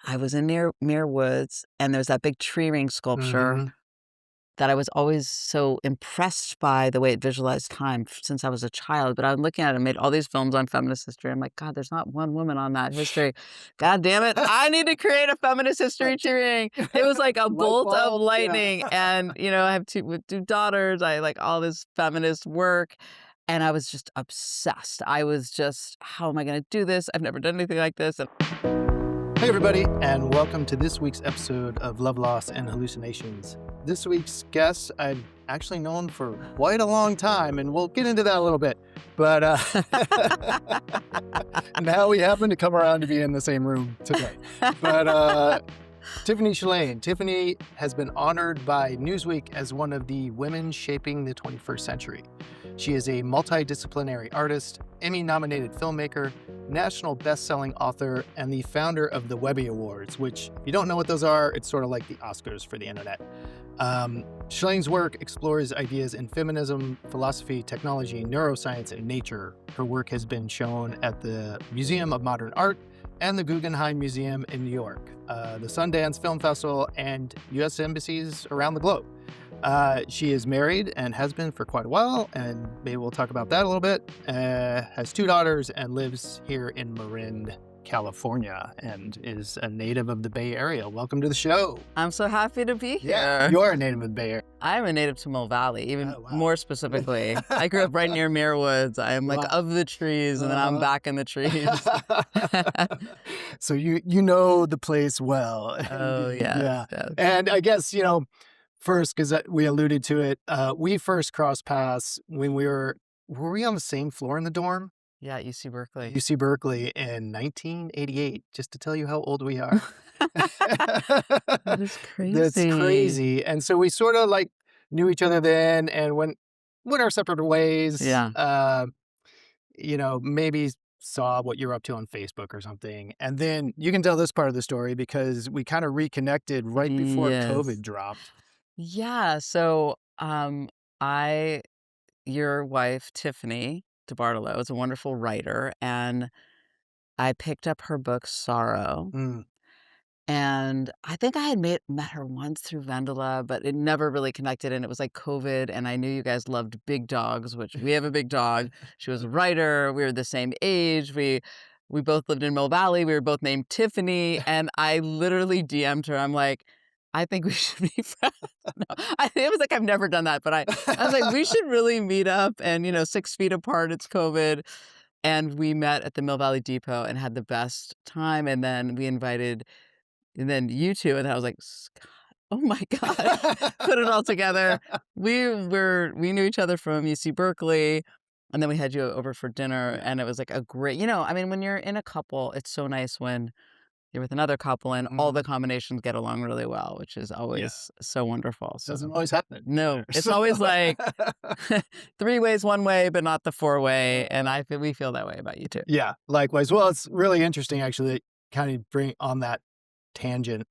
I was in near Muir Woods, and there's that big tree ring sculpture Mhm. that I was always so impressed by the way it visualized time since I was a child. But I'm looking at it, made all these films on feminist history. I'm like, God, there's not one woman on that history. God damn it. I need to create a feminist history tree ring. It was like a Light bolt of bulb, yeah. lightning. And, I have two daughters. I like all this feminist work. And I was just obsessed. I was just, how am I going to do this? I've never done anything like this. And Hey, everybody, and welcome to this week's episode of Love, Loss, and Hallucinations. This week's guest I've actually known for quite a long time, and we'll get into that a little bit. But now we happen to come around to be in the same room today. But Tiffany Shlain. Tiffany has been honored by Newsweek as one of the women shaping the 21st century. She is a multidisciplinary artist, Emmy-nominated filmmaker, national best-selling author, and the founder of the Webby Awards, which, if you don't know what those are, it's sort of like the Oscars for the internet. Schlain's work explores ideas in feminism, philosophy, technology, neuroscience, and nature. Her work has been shown at the Museum of Modern Art and the Guggenheim Museum in New York, the Sundance Film Festival, and U.S. embassies around the globe. She is married and has been for quite a while, and maybe we'll talk about that a little bit. Has two daughters and lives here in Marin, California, and is a native of the Bay Area. Welcome to the show. I'm so happy to be here. Yeah, you're a native of the Bay Area. I'm a native to Mill Valley, even Oh, wow. more specifically. I grew up right near Muir Woods. I am like Wow. of the trees, and then I'm back in the trees. So you know the place well. Oh, Yeah. yes. And I guess, first, because we alluded to it, we first crossed paths when were we on the same floor in the dorm? Yeah, at UC Berkeley. UC Berkeley in 1988, just to tell you how old we are. That is That's crazy. crazy. And so we sort of like knew each other then and went our separate ways. Yeah. Maybe saw what you're up to on Facebook or something. And then you can tell this part of the story because we kind of reconnected right before Yes. COVID dropped. Yeah, so, your wife, Tiffany DeBartolo, is a wonderful writer, and I picked up her book, Sorrow. Mm. And I think I had met her once through Vendela, but it never really connected, and it was like COVID, and I knew you guys loved big dogs, which we have a big dog. She was a writer, we were the same age, we both lived in Mill Valley, we were both named Tiffany, and I literally DM'd her, I'm like, "I think we should be friends." No, it was like I've never done that, but I was like, "We should really meet up," and, 6 feet apart, it's COVID, and we met at the Mill Valley Depot and had the best time, and then we invited and then you 2, and I was like, "Scott, oh my god." Put it all together. We knew each other from UC Berkeley, and then we had you over for dinner, and it was like a great I mean, when you're in a couple, it's so nice when you're with another couple and all the Mhm. combinations get along really well, which is Yeah. always so wonderful, so Doesn't always happen. no, it's always like 3 ways one way, but not the 4-way, and we feel that way about you too. Yeah, likewise. Well, it's really interesting actually kind of bring on that tangent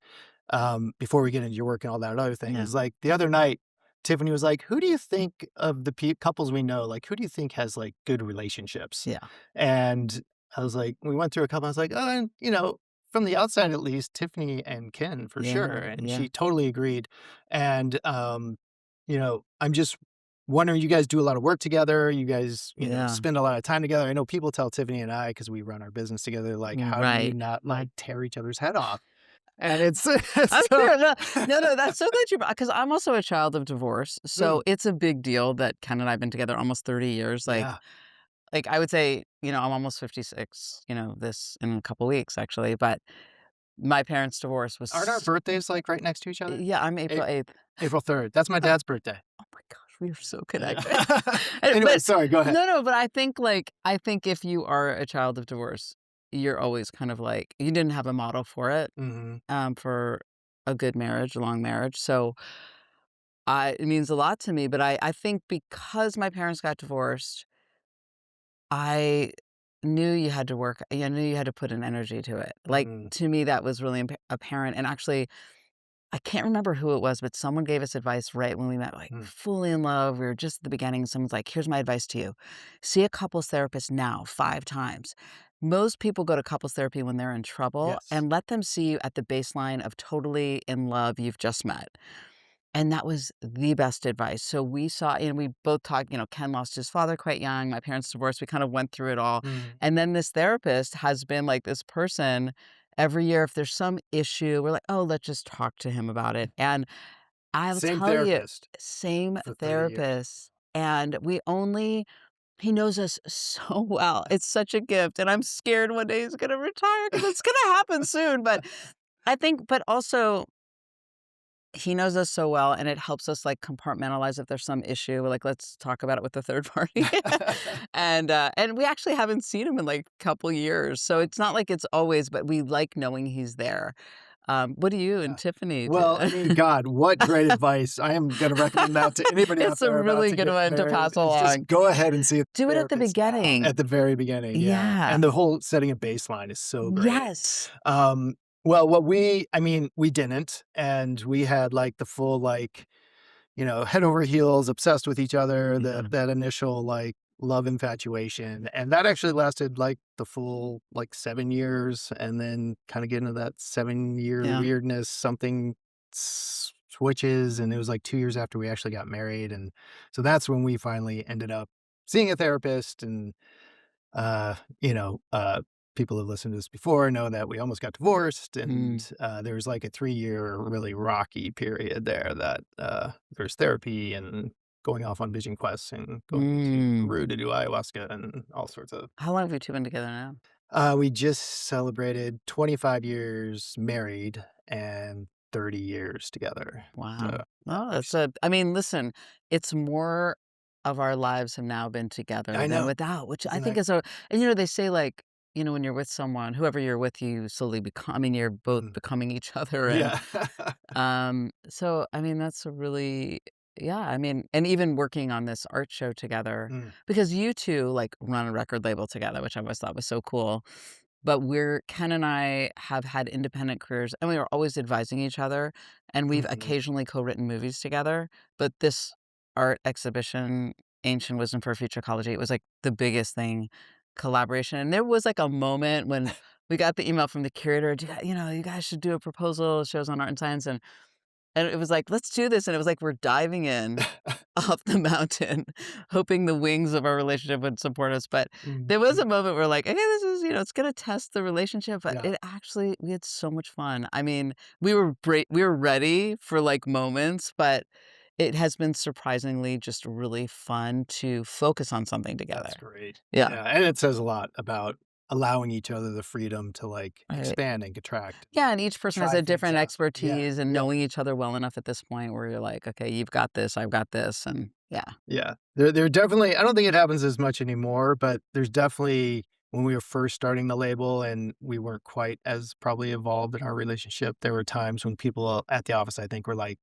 before we get into your work and all that other thing Yeah. is like the other night, Tiffany was like, who do you think of the couples we know, like, who do you think has like good relationships? Yeah. And I was like, we went through a couple, I was like, oh, and from the outside, at least Tiffany and Ken for Yeah, sure. And yeah. she totally agreed. And, I'm just wondering, you guys do a lot of work together. You guys, Yeah. spend a lot of time together. I know people tell Tiffany and I, cause we run our business together, like, how do you Right. not like tear each other's head off? And it's I'm so sure. No, that's so glad you brought because I'm also a child of divorce, so it's a big deal that Ken and I have been together almost 30 years, yeah. like, I would say, I'm almost 56, this in a couple weeks, actually, but my parents' divorce was Aren't our birthdays like right next to each other? yeah, I'm April 8th. April 3rd. That's my dad's birthday. Oh my gosh, we are so connected. Anyway, But sorry, go ahead. no, but I think if you are a child of divorce, you're always kind of like you didn't have a model for it, Hmm. for a good marriage, a long marriage, so it means a lot to me, but I think because my parents got divorced, I knew you had to work I knew you had to put an energy to it. Like, Mm. to me, that was really apparent, and actually, I can't remember who it was, but someone gave us advice right when we met, like, Mm. fully in love, we were just at the beginning, someone's like, "Here's my advice to you. See a couples therapist now 5 times. most people go to couples therapy when they're in trouble, Yes. and let them see you at the baseline of totally in love, you've just met. And that was the best advice. So we saw, and we both talked, Ken lost his father quite young. My parents divorced. We kind of went through it all. Mm. And then this therapist has been like this person every year. If there's some issue, we're like, oh, let's just talk to him about it. And I'll Same tell you, therapist same for 30 years. therapist. And he knows us so well. It's such a gift. And I'm scared one day he's going to retire because it's going to happen soon. But but also, he knows us so well, and it helps us, like, compartmentalize if there's some issue, we're like, "Let's talk about it with the third party." And we actually haven't seen him in, like, a couple years, so it's not like it's always, but we like knowing he's there. What do you and Yeah. Tiffany do? Well, I mean, God, what great advice. I am gonna recommend that to anybody out It's a there about really to good get one to married. pass Is just along. go ahead and see a Do it at the therapist now beginning. at the very beginning, yeah. Yeah. And the whole setting a baseline is so great. Yes. Well, we didn't, and we had, like, the full, like, head over heels, obsessed with each other, Yeah. that initial, like, love infatuation, and that actually lasted, like, the full, like, 7 years, and then kinda get into that 7-year Yeah. weirdness, something switches, and it was, like, 2 years after we actually got married, and so that's when we finally ended up seeing a therapist, and, uh, you know, uh, people who've listened to this before know that we almost got divorced, Mm. and, there was, like, a 3-year really rocky period there that, there's therapy and going off on vision quests and going to Mm. Peru to do ayahuasca and all sorts of How long have you 2 been together now? we just celebrated 25 years married and 30 years together. Wow. Oh, that's Nice. I mean, listen, it's more of our lives have now been together I than know. without, which I Isn't think that is and they say like, when you're with someone, whoever you're with, you slowly become, I mean, you're both mm, becoming each other. And, yeah. so, I mean, that's a really, yeah, I mean, and even working on this art show together, Mm, because you two like run a record label together, which I always thought was so cool. But Ken and I have had independent careers, and we were always advising each other, and we've mhm. occasionally co-written movies together. But this art exhibition, Ancient Wisdom for Future Ecology, it was like the biggest thing, collaboration. And there was like a moment when we got the email from the curator, you guys should do a proposal, shows on art and science. And it was like, "Let's do this," and it was like we're diving in off the mountain, hoping the wings of our relationship would support us, but there was Mhm. a moment where like, "Okay, this is, it's gonna test the relationship," but Yeah, it actually we had so much fun. I mean, we were ready for, like, moments, but it has been surprisingly just really fun to focus on something that's together. great. Yeah. Yeah, and it says a lot about allowing each other the freedom to, like, Right. expand and contract, Yeah, and each person has try a things different out. Yeah, expertise and yep. knowing each other well enough at this point where you're like, "Okay, you've got this, I've got this," and yeah. Yeah. There definitely I don't think it happens as much anymore, but there's definitely when we were first starting the label and we weren't quite as probably evolved in our relationship, there were times when people at the office, I think, were like,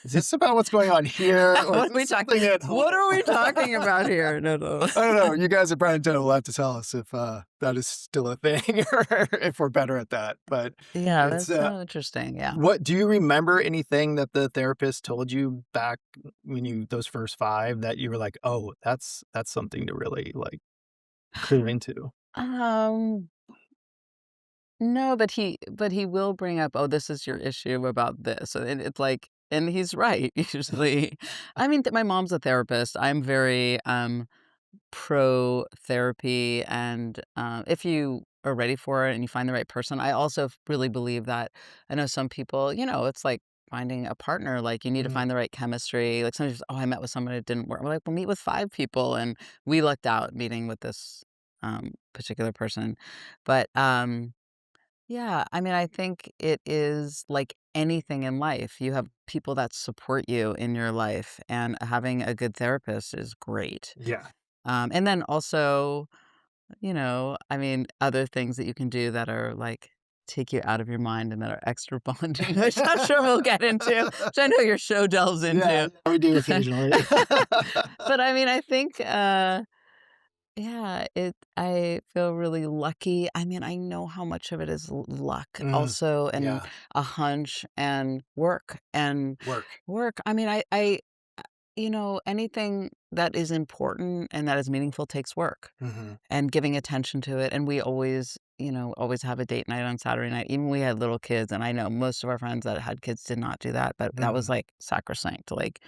"Is this about what's going on here, or is What are we this talking something at what home?" are we talking about here? No, no. I don't know. You guys at Bryan will have to tell us if, that is still a thing or if we're better at that, but Yeah, it's, that's so interesting, yeah. what do you remember anything that the therapist told you back when you those first 5 that you were like, "Oh, that's something to really, like, clue into?" Um, no, but he will bring up, "Oh, this is your issue about this," and it's like, and he's right, usually. I mean, my mom's a therapist. I'm very, pro therapy, and if you are ready for it and you find the right person, I also really believe that. I know some people, it's like finding a partner, like you need to Mhm. find the right chemistry. Like sometimes, oh, I met with someone, it didn't work. We're like, well, meet with 5 people, and we lucked out meeting with this particular person. But yeah, I mean, I think it is like anything in life. You have people that support you in your life, and having a good therapist is great. Yeah. And then also, I mean, other things that you can do that are like take you out of your mind and that are extra bonding, which I'm sure we'll get into, which I know your show delves Yeah, into. we do occasionally. But I mean, I think, yeah, I feel really lucky. I mean, I know how much of it is luck Mm, also, and yeah, a hunch and work and work. work. I mean, I anything that is important and that is meaningful takes work Mhm. and giving attention to it. And we always, always have a date night on Saturday night. Even we had little kids, and I know most of our friends that had kids did not do that, but that was Mhm. like sacrosanct. Like,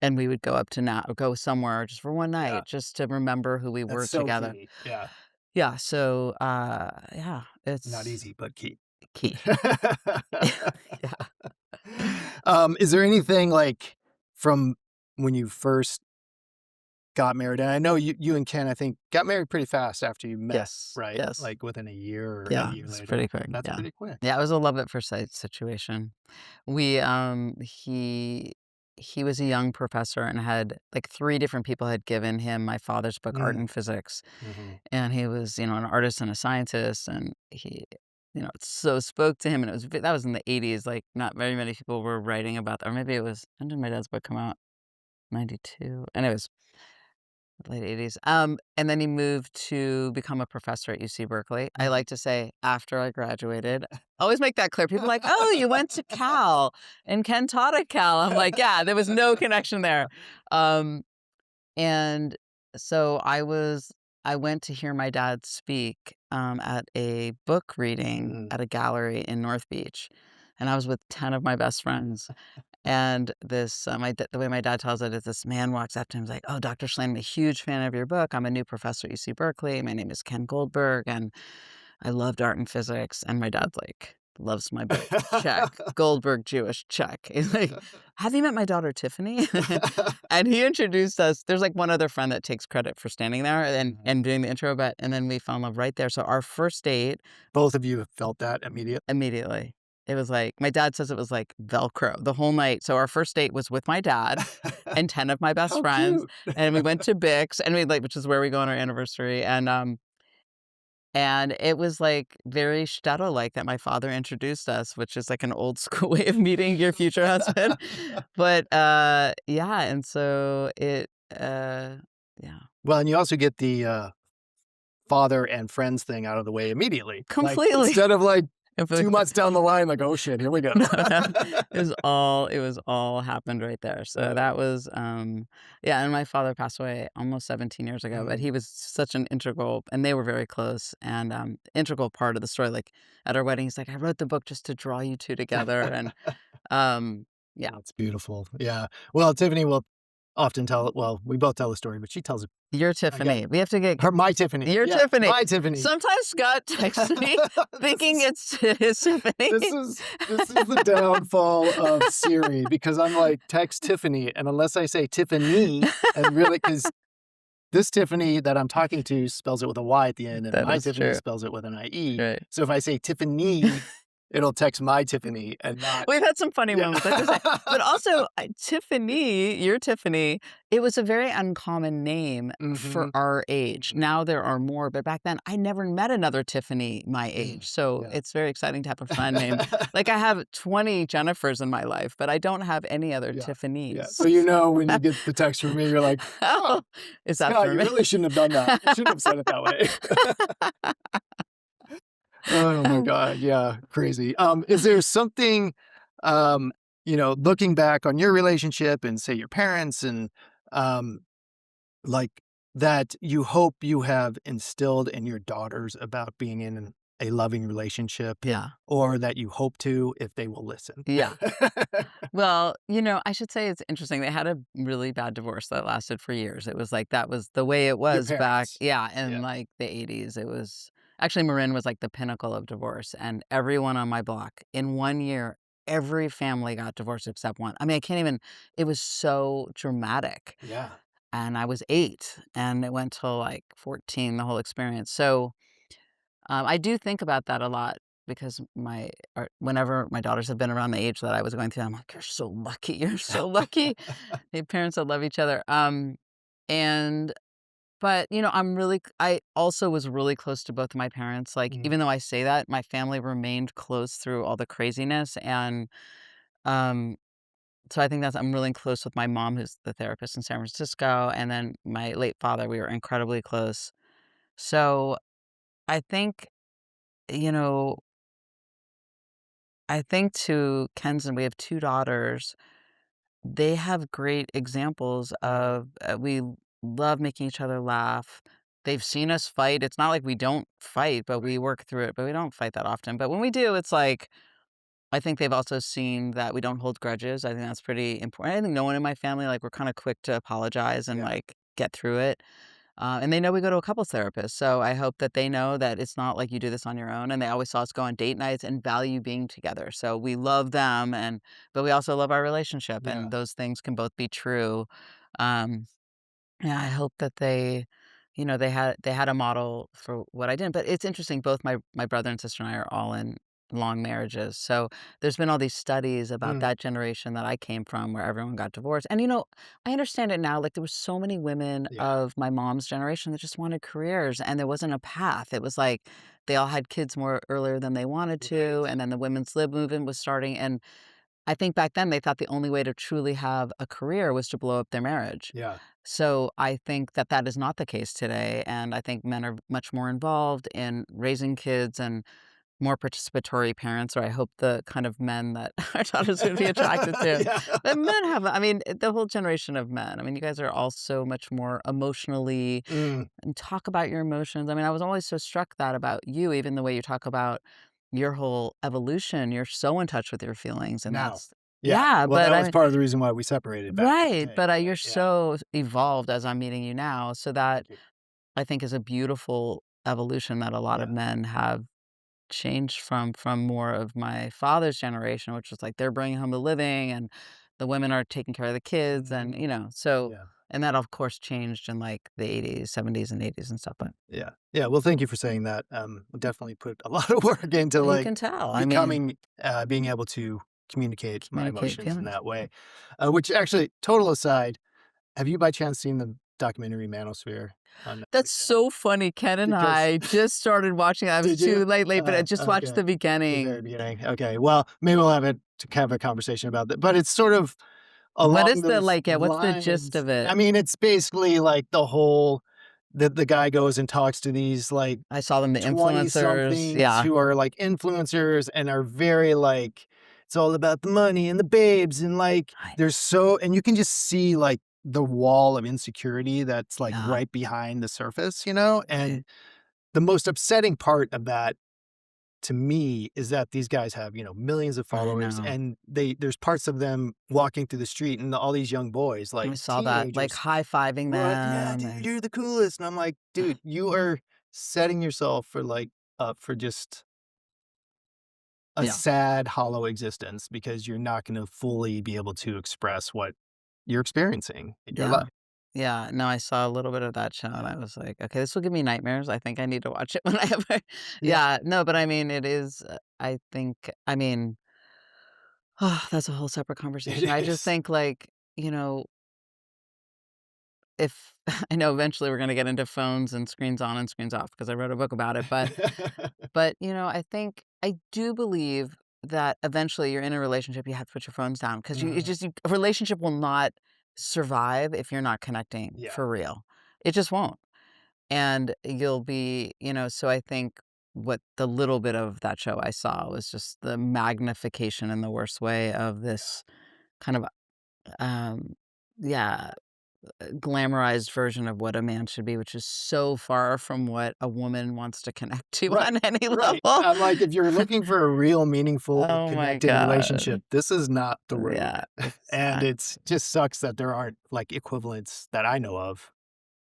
and we would go up to go somewhere just for one Yeah. night, just to remember who we That's were so together. key. Yeah. Yeah. So, yeah, Not it's easy, but key. key. Yeah. Is there anything like from when you first got married? And I know you and Ken, I think, got married pretty fast after you met, Yes. right? Yes. Like within a year or a Yeah. year It's later. pretty quick. That's Yeah. pretty quick. Yeah. It was a love at first sight situation. We he was a young professor and had like three different people had given him my father's book, Art Mm. and Physics. Mhm. And he was, an artist and a scientist, and he, it so spoke to him. And that was in the 80s. Like, not very many people were writing about that. Or maybe it was, when did my dad's book come out? 92. Anyways, late 80s. And then he moved to become a professor at UC Berkeley. I Mhm. like to say after I graduated. Always make that clear. People are like, "Oh, you went to Cal and Ken taught at Cal." I'm like, "Yeah, there was no connection there." Um, and so I went to hear my dad speak at a book reading Mhm. at a gallery in North Beach, and I was with 10 of my best friends. And this, the way my dad tells it is this man walks up to him and is like, "Oh, Dr. Shlain, I'm a huge fan of your book. I'm a new professor at UC Berkeley. My name is Ken Goldberg, and I loved art and physics." And my dad's like, "Loves my book. Check. Goldberg Jewish. Check." He's like, "Have you met my daughter, Tiffany?" And he introduced us. There's like one other friend that takes credit for standing there Mhm. and doing the intro, and then we fell in love right there. So our first date, Both of you have felt that immediate. immediately. It was like my dad says it was like Velcro the whole night. So our first date was with my dad and 10 of my best How friends, cute. and we went to Bix, and we like which is where we go on our anniversary, and it was like very shtetl-like that my father introduced us, which is like an old school way of meeting your future husband. But, yeah, and so yeah, Well, and you also get the, father and friends thing out of the way immediately. Like, completely. instead of, like, 2 Completely. months down the line, like, "Oh, shit, here we go." No, no. It was all happened right there. So that was, yeah, and my father passed away almost 17 years ago, but Mhm. he was such an integral, and they were very close, and, integral part of the story. Like, at our wedding, he's like, "I wrote the book just to draw you 2 together," and, yeah. That's beautiful. Yeah. Well, Tiffany will often tell well, we both tell the story, but she tells it You're again. Tiffany. We have to get Her my Tiffany. You're Yeah, Tiffany. my Tiffany. Sometimes Scott texts me This thinking is it's his Tiffany. this is the downfall of Siri because I'm like, "Text Tiffany," and unless I say Tiffany and really, because this Tiffany that I'm talking to spells it with a Y at the end, and That my is Tiffany true. spells it with an IE. Right. So if I say Tiffany, it'll text my Tiffany and not We've had some funny yeah. moments, I have to say. But also, Tiffany, you're Tiffany, it was a very uncommon name for Mhm. our age. Mhm. Now there are more, but back then I never met another Tiffany my Mm. age. So Yeah. it's very exciting to have a friend named, like, I have 20 Jennifers in my life, but I don't have any other Yeah. Yeah. Tiffany's. So you know when you get the text from me, you're like, "Oh, Oh, is that Scott, for you me? really shouldn't have done that. You shouldn't have said it that way." Oh my god, yeah, crazy. Is there something, um, looking back on your relationship and say your parents and, um, like, that you hope you have instilled in your daughters about being in a loving relationship Yeah. or that you hope to if they will listen? Yeah. Well, I should say it's interesting. They had a really bad divorce that lasted for years. It was like that was the way it Your was back, parents. yeah, in Yeah. like the 80s. It was actually Marin was like the pinnacle of divorce, and everyone on my block in 1 year, every family got divorced except one. I mean, I can't even. It was so dramatic, Yeah. and I was 8, and it went till like 14, the whole experience. So I do think about that a lot because whenever my daughters have been around the age that I was going through, I'm like, "You're so lucky. You're so lucky." They have parents that love each other. And but I also was really close to both of my parents. Like, Mhm. even though I say that, my family remained close through all the craziness, and um, so I think I'm really close with my mom, who's the therapist in San Francisco, and then my late father. We were incredibly close. So I think you know I think to Ken's, and we have 2 daughters, they have great examples Mm, of, we love making each other laugh. They've seen us fight. It's not like we don't fight, but right. we work through it, but we don't fight that often. But when we do, it's like, I think they've also seen that we don't hold grudges. I think that's pretty important. I think no one in my family, like, we're kinda quick to apologize and, Yeah. like, get through it. And they know we go to a couples therapist, so I hope that they know that it's not like you do this on your own, and they always saw us go on date nights and value being together. So we love them, and but we also love our relationship, Yeah. and those things can both be true. Um, yeah, I hope that they, they had a model for what I did. But it's interesting, both my brother and sister and I are all in long marriages. So there's been all these studies about Mm, that generation that I came from where everyone got divorced. And I understand it now. Like, there were so many women yeah. of my mom's generation that just wanted careers and there wasn't a path. It was like they all had kids more earlier than they wanted Right. to, and then the women's lib movement was starting. And I think back then they thought the only way to truly have a career was to blow up their marriage. Yeah. So I think that that is not the case today, and I think men are much more involved in raising kids and more participatory parents, or I hope the kind of men that our daughters would be attracted to. Yeah. But men have, I mean, the whole generation of men. I mean, you guys are all so much more emotionally, Mm, and talk about your emotions. I mean, I was always so struck that about you, even the way you talk about your whole evolution. You're so in touch with your feelings, and now. that's Yeah. yeah. Well, But that I was mean, part of the reason why we separated back in the right. day. But But you're yeah. so evolved as I'm meeting you now, so that Thank you. I think is a beautiful evolution that a lot of Yeah. men have changed from more of my father's generation, which was like they're bringing home the living and the women are taking care of the kids, and Mhm. so, Yeah. and that of course changed in like the 80s, 70s and 80s and stuff. But Yeah. Yeah. Well, thank you for saying that. Definitely put a lot of work into you like can tell. I mean, becoming, being able to communicate my communicate emotions in feelings. that way. Which actually, total aside, have you by chance seen the documentary Manosphere on That's Netflix yet? so funny. Ken and Because I just started watching it. I was did you? too late, but I just watched Okay. the The beginning. very beginning. Okay. Well, maybe we'll have it to have a conversation about that. But it's sort of What along is the those like, yeah, what's the gist lines. of it? I mean, it's basically like the whole that the guy goes and talks to these like I saw them, the 20 influencers. somethings Yeah. who are like influencers and are very like it's all about the money and the babes and like I there's so and you can just see like the wall of insecurity that's like yeah, right behind the surface, you know? right. And the most upsetting part of that to me is that these guys have, millions of I followers know. and there's parts of them walking through the street and all these young boys, like I saw that, like, teenagers, high-fiving what? Yeah, them dude, and you're the coolest. And I'm like, dude, you are setting yourself for like up for just a yeah, sad, hollow existence because you're not going to fully be able to express what you're experiencing in your yeah. life. Yeah, no, I saw a little bit of that show and Yeah. I was like, "Okay, this will give me nightmares. I think I need to watch it when I ever." Yeah. Yeah, no, but I mean, it is, I think, I mean, that's a whole separate It conversation. I just is. think, like, if I know eventually we're gonna get into phones and screens on and screens off because I wrote a book about it, but, I think I do believe that eventually you're in a relationship, you have to put your phones down because Mhm. a relationship will not survive if you're not connecting Yeah. for real. It just won't. And you'll be, so I think what the little bit of that show I saw was just the magnification in the worst way of Yeah. this kind of, um, yeah, glamorized version of what a man should be, which is so far from what a woman wants to connect to Right. on any Right. level. I'm like, if you're looking for a real meaningful Oh my connected relationship, god. this is not the road. Yeah, And it's exactly. just sucks that there aren't like equivalents that I know of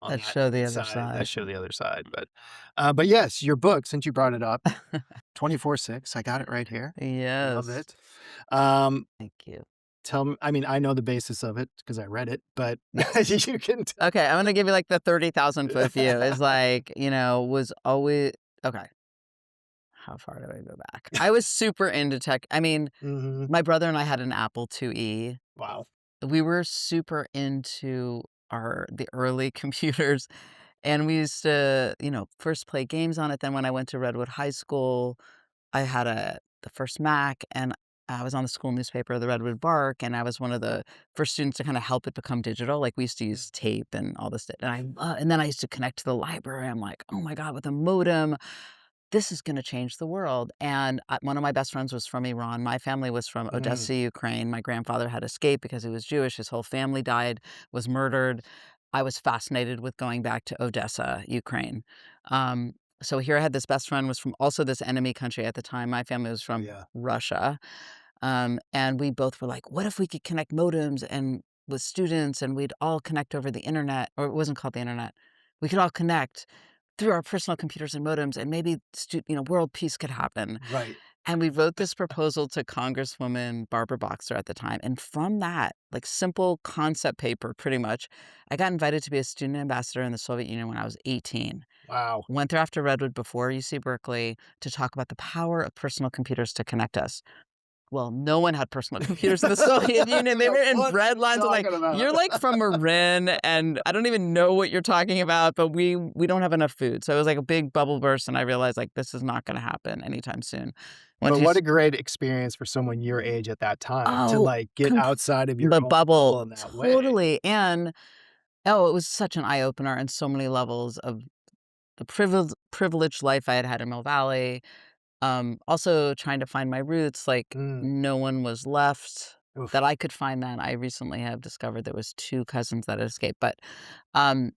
on That that show the other side that side. show the other side. But yes, your book, since you brought it up, 24/6, I got it right here. Love Yes. it. Um, Thank you. tell me, I mean, I know the basis of it because I read it, but Yes. you can Okay, I'm gonna give you, like, the 30,000-foot view. Is tell. like, was always okay, how far do I go back? I was super into tech. I mean, Mhm. my brother and I had an Apple IIe. Wow. We were super into the early computers, and we used to, first play games on it. Then when I went to Redwood High School, I had the first Mac, and I was on the school newspaper, the Redwood Bark, and I was one of the first students to kinda help it become digital. Like, we used to use tape and all this, and then I used to connect to the library. I'm like, "Oh my god, with a modem." this is gonna change the world, and, one of my best friends was from Iran. My family was from Mm, Odessa, Ukraine. My grandfather had escaped because he was Jewish. His whole family died, was murdered. I was fascinated with going back to Odessa, Ukraine. Um, so here I had this best friend was from also this enemy country at the time. My family was from yeah. Russia. And we both were like, "What if we could connect modems and with students, and we'd all connect over the internet?" Or it wasn't called the internet. We could all connect through our personal computers and modems, and maybe world peace could happen. Right. And we wrote this proposal to Congresswoman Barbara Boxer at the time. And from that, like simple concept paper, pretty much, I got invited to be a student ambassador in the Soviet Union when I was 18. Wow. Went there after Redwood before UC Berkeley to talk about the power of personal computers to connect us. Well, no one had personal computers in the Soviet Union. They were in What are bread you lines. I'm like, talking about? "You're, like, from Marin, and I don't even know what you're talking about, but we don't have enough food." So it was like a big bubble burst, and I realized, like, this is not gonna happen anytime soon. Once But you what a s great experience for someone your age at that time to, Oh, like, get comp outside of your the own bubble. bubble in that way. Totally, and it was such an eye opener on so many levels of the privileged life I had had in Mill Valley. Also trying to find my roots, like, Mm, no one was left that oof. I could find then. I recently have discovered there was 2 cousins that had escaped, but, um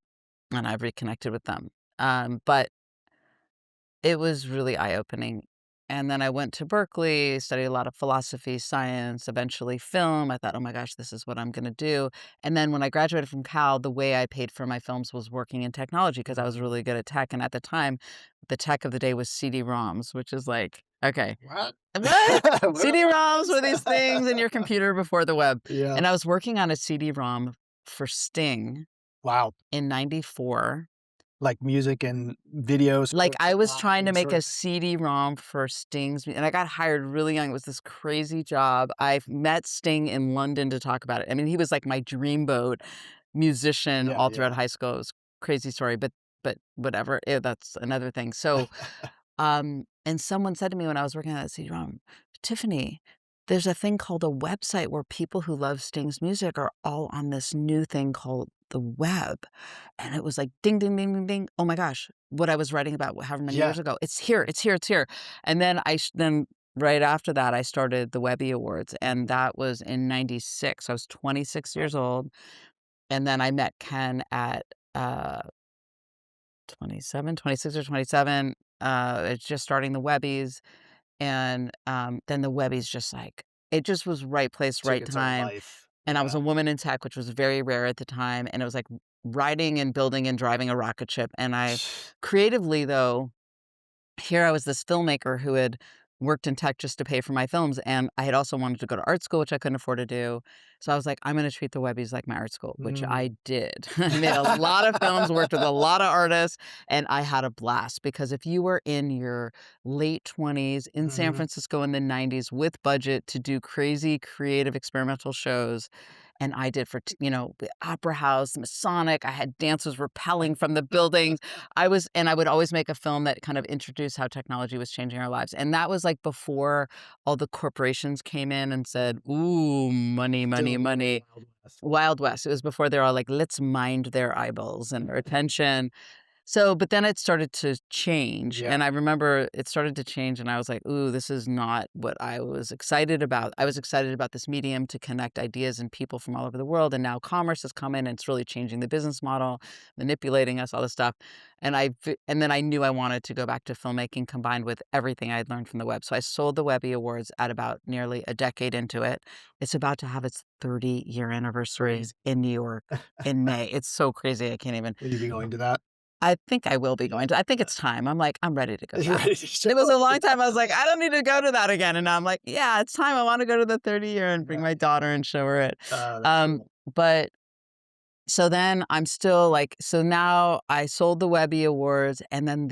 and I've reconnected with them. But it was really eye-opening. And then I went to Berkeley, studied a lot of philosophy, science, eventually film. I thought, "Oh my gosh, this is what I'm gonna do." And then when I graduated from Cal, the way I paid for my films was working in technology because I was Mm. really good at tech, and at the time, the tech of the day was CD-ROMs, which is like, okay, What? what? What are CD-ROMs were these things in those? your computer before the web. Yeah. And I was working on a CD-ROM for Sting Wow. in '94. Like music and video Like, scores I was trying to combined make sort a of thing? CD-ROM for Sting's and I got hired really young. It was this crazy job. I met Sting in London to talk about it. I mean, he was like my dreamboat musician Yeah, all throughout yeah. high school. It was a crazy story, but whatever. That's another thing. So, and someone said to me when I was working on that CD-ROM, "Tiffany, there's a thing called a website where people who love Sting's music are all on this new thing called the web." And it was like, ding, ding, ding, ding, ding. Oh my gosh, what I was writing about however many Yeah. years ago. It's here, it's here, it's here. And then then right after that, I started the Webby Awards, and that was in '96. I was 26 Wow. years old. And then I met Ken at 27, 26 or 27. It's just starting the Webbies. And then the Webbies just like, it just was right place, Took right its own time. life. And I was Yeah. a woman in tech, which was very rare at the time. And it was like riding and building and driving a rocket ship. And I creatively, though, here I was this filmmaker who had worked in tech just to pay for my films, and I had also wanted to go to art school, which I couldn't afford to do. So I was like, "I'm gonna treat the Webbies like my art school," which Mm. I did. I made a lot of films, worked with a lot of artists, and I had a blast because if you were in your late 20s in San Mhm. Francisco in the '90s with budget to do crazy creative experimental shows, and I did for the Opera House, the Masonic. I had dancers rappelling from the buildings. I would always make a film that kind of introduced how technology was changing our lives. And that was like before all the corporations came in and said, "Ooh, money, money, Still very money." Wild West. Wild West. It was before they're all like, "Let's mind their eyeballs and their attention." So, but then it started to change, Yeah. and I remember it started to change, and I was like, "Ooh, this is not what I was excited about." I was excited about this medium to connect ideas and people from all over the world, and now commerce has come in, and it's really changing the business model, manipulating us, all this stuff. And then I knew I wanted to go back to filmmaking combined with everything I had learned from the web. So I sold the Webby Awards at about nearly a decade into it. It's about to have its 30-year anniversary Crazy. in New York in May. It's so crazy. I can't even. Will you be going to that? I think I will be Yeah. going to. I think Yeah. it's time. I'm like, I'm ready to go You back. ready to show It was a long it? time. I was like, I don't need to go to that again. And now I'm like, yeah, it's time. I want to go to the 30 year and bring Yeah. my daughter and show her it. That's Um, cool. but so then I'm still like, so now I sold the Webby Awards, and then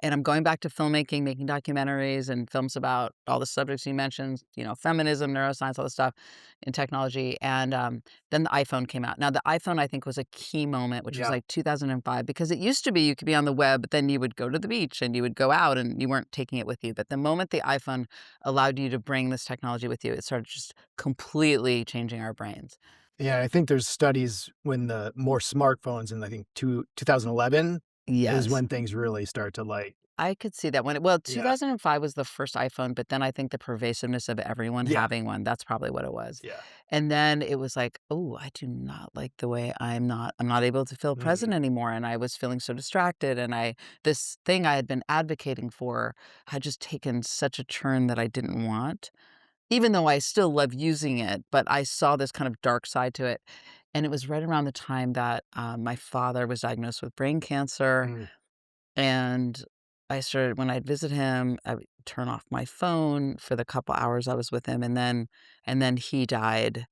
and I'm going back to filmmaking, making documentaries and films about all the subjects you mentioned, feminism, neuroscience, all the stuff in technology. And then the iPhone came out. Now, the iPhone, I think, was a key moment, which was Yeah. like 2005, because it used to be you could be on the web, but then you would go to the beach and you would go out and you weren't taking it with you. But the moment the iPhone allowed you to bring this technology with you, it started just completely changing our brains. Yeah, I think there's studies when the more smartphones in I think 2011 is Yes. when things really start to like I could see that when well, Yeah. 2005 was the first iPhone, but then I think the pervasiveness of everyone Yeah. having one, that's probably what it was. Yeah. And then it was like, "Oh, I do not like the way I'm not able to feel present Mhm. anymore," and I was feeling so distracted, and I this thing I had been advocating for had just taken such a turn that I didn't want, even though I still love using it, but I saw this kind of dark side to it, and it was right around the time that, my father was diagnosed with brain cancer, Mm. and I started when I'd visit him, I would turn off my phone for the couple hours I was with him, and then he died,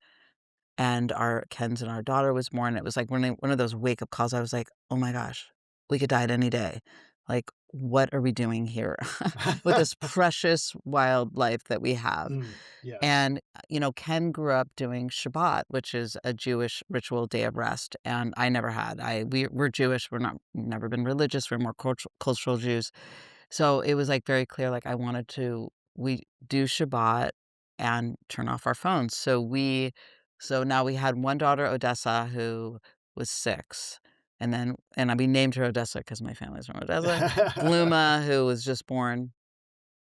and our Ken's and our daughter was born. It was like one of those wake-up calls. I was like, "Oh my gosh, we could die at any day. Like, what are we doing here with this precious wildlife that we have?" Mm. Yeah. And, Ken grew up doing Shabbat, which is a Jewish ritual day of rest, and I never had. We're Jewish, we've never been religious, we're more cultural Jews. So it was, like, very clear, like, I wanted to we do Shabbat and turn off our phones. So now we had one daughter, Odessa, who was 6, and we named her Odessa because my family's from Odessa. Bluma, who was just born.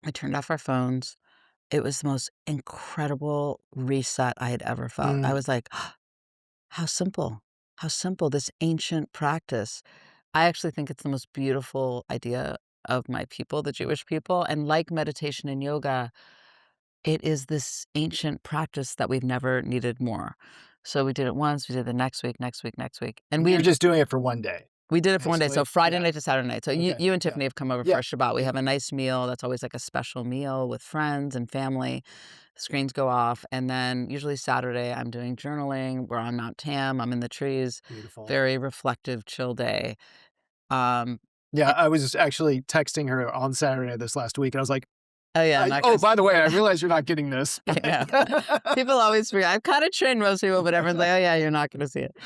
I turned off our phones. It was the most incredible reset I had ever felt. I Mm. was like, how simple this ancient practice." I actually think it's the most beautiful idea of my people, the Jewish people, and like meditation and yoga, it is this ancient practice that we've never needed more. So we did it once, we did it the next week, next week, next week, and And you're just doing it for one day, we did it for one day, so basically? Friday Yeah. night to Saturday night. So you Okay. you and Yeah. Tiffany have come over for Yeah. a Shabbat. We Yeah. have a nice meal that's always like a special meal with friends and family. Screens go off, and then usually Saturday, I'm doing journaling. We're on Mount Tam, I'm in the trees, Beautiful. very reflective, chill day. Um, Yeah, eh I was actually texting her on Saturday this last week, and I was like, oh, yeah, I'm not "Oh, gonna by the way, I realize you're not getting this." I know. People always forget. I've kinda trained most people, but everyone's like, "Oh, yeah, you're not gonna see it."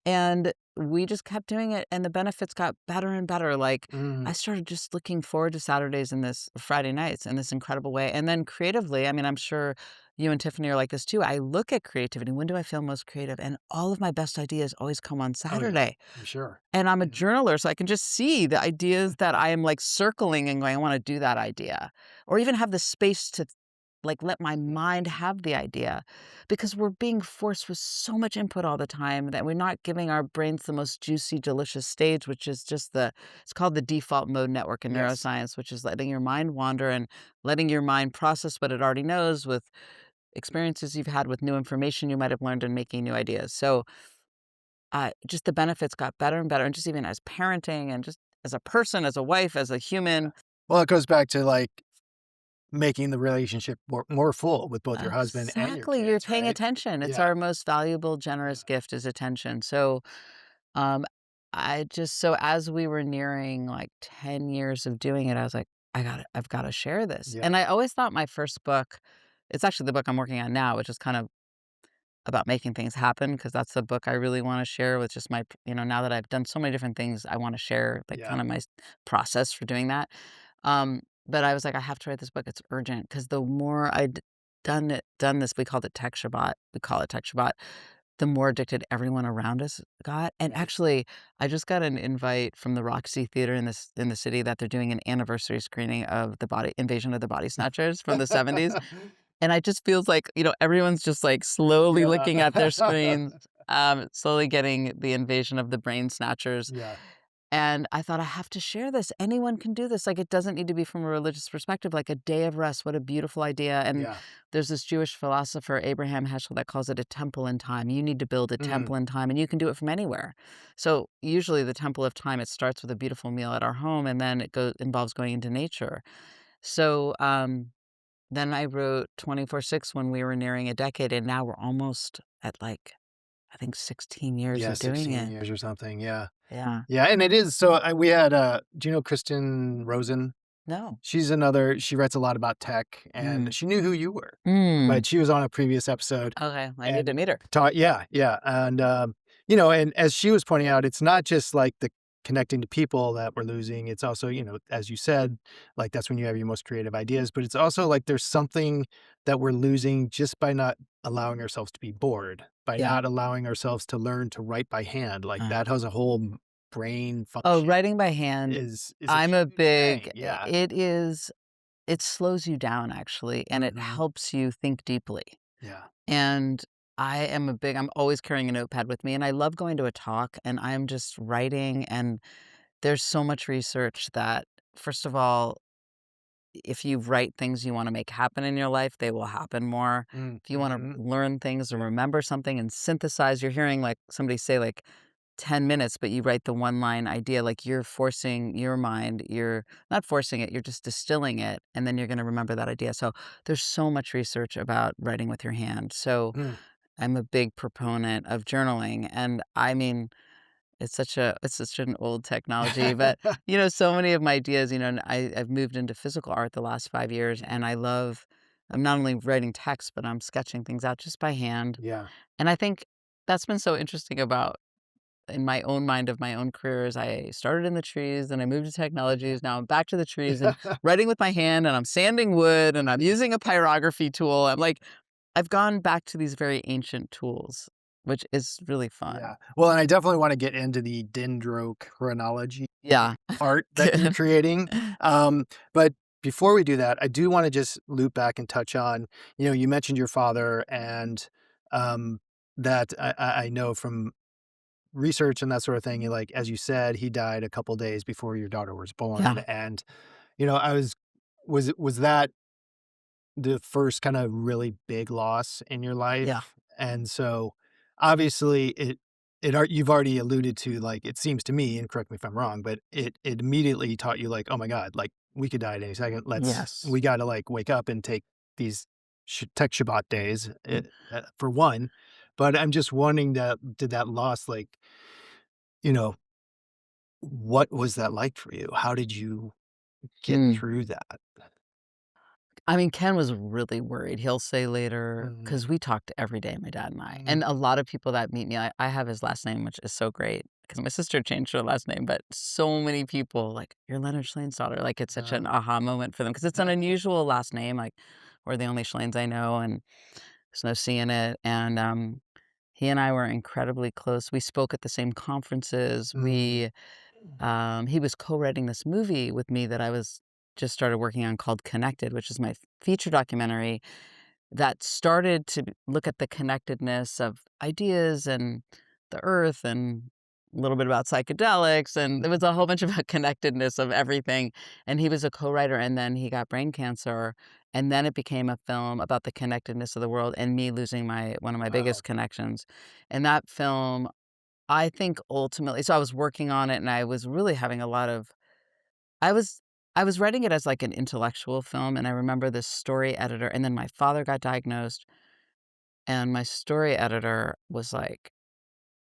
And we just kept doing it, and the benefits got better and better, like, I Mm. started just looking forward to Saturdays and this Friday nights in this incredible way, and then creatively, I mean, I'm sure you and Tiffany are like this too. I look at creativity, when do I feel most creative? And all of my best ideas always come on Oh, yeah. Saturday, I'm sure. and I'm a Yeah. journaler, so I can just see the ideas that I am, like, circling and going, "I wanna do that idea," or even have the space to like, let my mind have the idea because we're being forced with so much input all the time that we're not giving our brains the most juicy, delicious stage, which is just it's called the default mode network in Yes. neuroscience, which is letting your mind wander and letting your mind process what it already knows with experiences you've had with new information you might have learned and making new ideas. So, just the benefits got better and better, and just even as parenting and just as a person, as a wife, as a Yeah. human. Well, it goes back to, like, making the relationship more full with both your husband and your Exactly, you're kids, paying right? attention. It's Yeah. our most valuable, Yeah. generous gift is attention. So, um, so as we were nearing like 10 years of doing it, I was like, I've gotta share this. Yeah. And I always thought my first book, it's actually the book I'm working on now, which is kind of about making things happen because that's the book I really want to share with just now that I've done so many different things, I want to share like Yeah. kind of my process for doing that. But I was like, I have to write this book. It's urgent because the more I'd done this, we called it Tech Shabbat. We call it Tech Shabbat. The more addicted everyone around us got. And Right. actually, I just got an invite from the Roxy Theater in the city that they're doing an anniversary screening of the body Invasion of the Body Snatchers from the 70s. And I just feels like, everyone's just, like, slowly looking at their Yeah. screens, slowly getting the invasion of the brain snatchers, Yeah. and I thought, "I have to share this. Anyone can do this." Like, it doesn't need to be from a religious perspective, like, a day of rest, what a beautiful idea, and Yeah. there's this Jewish philosopher, Abraham Heschel, that calls it a temple in time. You need to build a Mm. temple in time, and you can do it from anywhere. So, usually the temple of time, it starts with a beautiful meal at our home, and then involves going into nature. So, then I wrote 24/6 when we were nearing a decade, and now we're almost at, like, I think 16 years Yeah, of doing 16 it. years or something, yeah. Yeah. Yeah, and it is so, we had, do you know Kristen Rosen? No. She writes a lot about tech, and Mm. she knew who you were, Mm. but she was on a previous episode Okay, I need to and meet her. taught yeah, yeah, and, and as she was pointing out, it's not just, like, the connecting to people that we're losing, it's also, as you said, like, that's when you have your most creative ideas, but it's also, like, there's something that we're losing just by not allowing ourselves to be bored, by Yeah. not allowing ourselves to learn to write by hand, like, Uh, that has a whole brain Oh, function writing by hand, is a I'm a huge thing. big Yeah. it slows you down actually, and it Mhm. helps you think deeply. Yeah. And I'm always carrying a notepad with me, and I love going to a talk, and I'm just writing, and there's so much research that, first of all, if you write things you wanna make happen in your life, they will happen more. If you wanna Mhm. learn things or remember something and synthesize, you're hearing, like, somebody say, like, 10 minutes, but you write the one-line idea, like, you're forcing your mind, you're not forcing it, you're just distilling it, and then you're gonna remember that idea. So, there's so much research about writing with your hand. So, Mm. I'm a big proponent of journaling, and I mean, it's such an old technology, but, so many of my ideas, and I've moved into physical art the last 5 years, and I'm not only writing text, but I'm sketching things out just by hand, Yeah. and I think that's been so interesting about in my own mind of my own career is I started in the trees, then I moved to technologies, now I'm back to the trees and writing with my hand, and I'm sanding wood, and I'm using a pyrography tool. I've gone back to these very ancient tools, which is really fun. Yeah. Well, and I definitely wanna get into the dendrochronology Yeah. art that you're Good. creating. But before we do that, I do wanna just loop back and touch on, you mentioned your father and, um, that I know from research and that sort of thing, like, as you said, he died a couple days before your daughter was born, Yeah. and, I was that the first kinda really big loss in your Yeah. life? And so, obviously, you've already alluded to, like, it seems to me, and correct me if I'm wrong, but it immediately taught you, like, "Oh my god, like, we could die at any second. Yes. We gotta, like, wake up and take these tech Shabbat days," for one. But I'm just wondering that did that loss, like, you know, what was that like for you? How did you get Mm. through that? I mean, Ken was really worried. He'll say later Mhm. because we talked every day, my dad and I, Mhm. and a lot of people that meet me, I have his last name, which is so great because my sister changed her last name, but so many people, like, "You're Leonard Shlain's daughter," like, it's such Uh, an aha moment for them because it's an unusual last name, like, we're the only Shlains I know, and there's no C in it, and, he and I were incredibly close. We spoke at the same conferences. mm. He was co-writing this movie with me that I was just started working on called Connected, which is my feature documentary that started to look at the connectedness of ideas and the earth and a little bit about psychedelics. And there was a whole bunch of connectedness of everything. And he was a co-writer, and then he got brain cancer. And then it became a film about the connectedness of the world and me losing my one of my Wow. biggest connections. And that film, I think ultimately, so I was working on it, and I was really having a lot of I was I was writing it as, like, an intellectual film, and I remember this story editor, and then my father got diagnosed, and my story editor was like,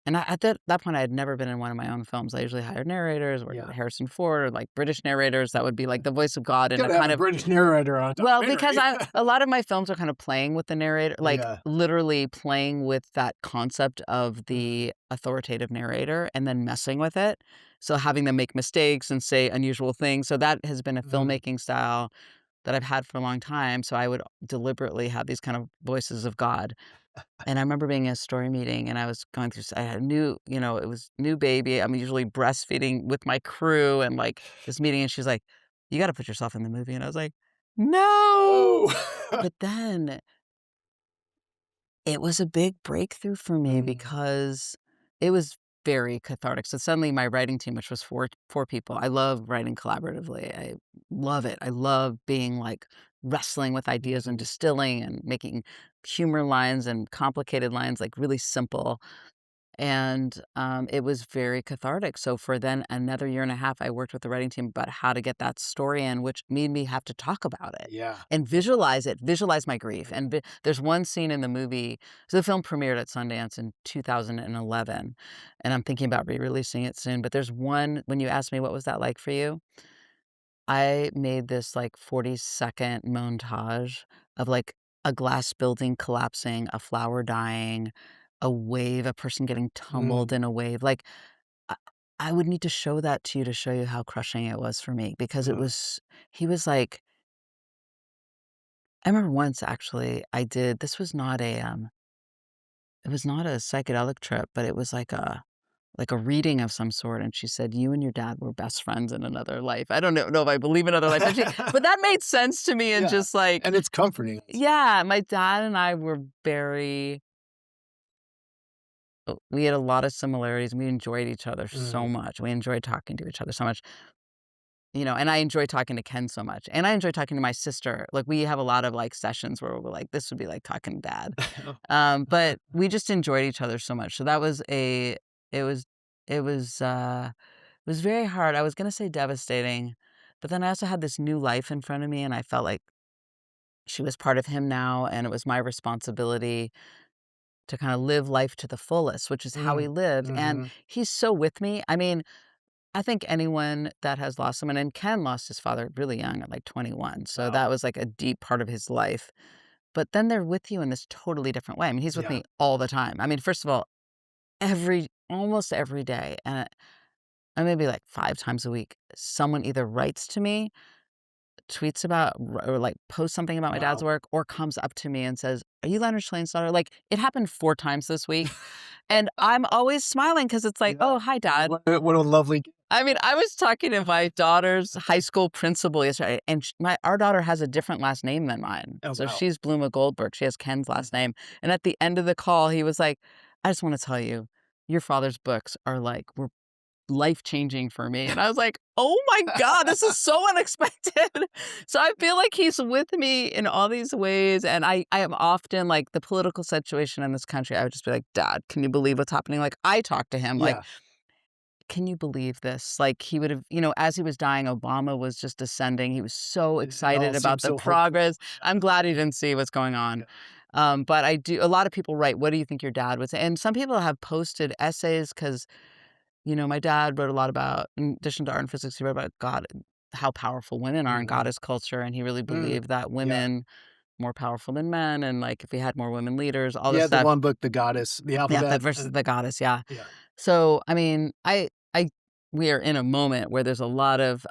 and at that point, I had never been in one of my own films. I usually hired narrators, worked with Yeah. Harrison Ford, or, like, British narrators that would be, like, the voice of God in a Gotta have kind a of British narrator on a well, because documentary. a lot of my films are kind of playing with the narrator, like, Yeah. literally playing with that concept of Mhm. the authoritative narrator and then messing with it. So having them make mistakes and say unusual things. So that has been a Mm. filmmaking style that I've had for a long time. So I would deliberately have these kind of voices of God. And I remember being in a story meeting and I was going through, I had a new, it was new baby. I'm usually breastfeeding with my crew and like this meeting. And she's like, "You got to put yourself in the movie." And I was like, "No." Oh. But then it was a big breakthrough for me Mm. because it was very cathartic. So suddenly my writing team, which was four people, I love writing collaboratively. I love it. I love being like wrestling with ideas and Mhm. distilling and making humor lines and complicated lines like really simple. And, it was very cathartic. So for then another year and a half, I worked with the writing team about how to get that story in, which made me have to talk about it Yeah. and visualize my grief. And there's one scene in the movie, so the film premiered at Sundance in 2011, and I'm thinking about re-releasing it soon. But there's one, when you asked me what was that like for you, I made this like 40-second montage of like a glass building collapsing, a flower dying, a wave, a person getting tumbled Mm. in a wave. Like, I, I would need to show that to you to show you how crushing it was for me because Mm. he was like, I remember once actually this was not it was not a psychedelic trip, but it was like like a reading of some sort, and she said, "You and your dad were best friends in another life." I don't know if I believe in another life, but that made sense to me and Yeah, just like and it's comforting. yeah, my dad and I were very we had a lot of similarities, we enjoyed each other so Mm. much. We enjoyed talking to each other so much. And I enjoy talking to Ken so much, and I enjoy talking to my sister. Like, we have a lot of, like, sessions where we're like, "This would be like talking to dad." But we just enjoyed each other so much. So that was a it was it was, it was very hard. I was gonna say devastating, but then I also had this new life in front of me, and I felt like she was part of him now, and it was my responsibility to kinda live life to the fullest, which is how he Mm. lived, and Mhm. he's so with me. I mean, I think anyone that has lost someone and Ken lost his father really young at, like, 21, so Wow. that was, like, a deep part of his life, but then they're with you in this totally different way. I mean, he's with Yeah. me all the time. I mean, first of all, almost every day, and maybe, like, 5 times a week, someone either writes to me, tweets about or, like, posts something about my dad's Wow. work, or comes up to me and says, "Are you Leonard Shlain's daughter?" Like, it happened 4 times this week, and I'm always smiling because it's like, Yeah. "Oh, hi, dad." What a lovely I mean, I was talking to my daughter's high school principal yesterday, and our daughter has a different last name than mine. oh, So wow. she's Bluma Goldberg. She has Ken's last Mhm. name. And at the end of the call, he was like, "I just want to tell you, your father's books were life changing for me." And I was like, "Oh my God, this is so unexpected." So I feel like he's with me in all these ways. And I am often like the political situation in this country. I would just be like, "Dad, can you believe what's happening?" Like, I talk to him like, Yeah. can you believe this? Like, he would have as he was dying, Obama was just ascending. He was so It all excited about seems the so hopeful. progress. I'm glad he didn't see what's going on. Yeah. But I do a lot of people write, "What do you think your dad would say?" And some people have posted essays because my dad wrote a lot about in addition to art and physics, he wrote about God, how powerful women are in Mhm. goddess culture, and he really Mm. believed that Yeah. women more powerful than men, and, like, if we had more women leaders, all this Yeah, the stuff. one book, The Goddess, the Yeah, that alphabet, versus the goddess, yeah. yeah. So, I mean, I we are in a moment where there's a lot of,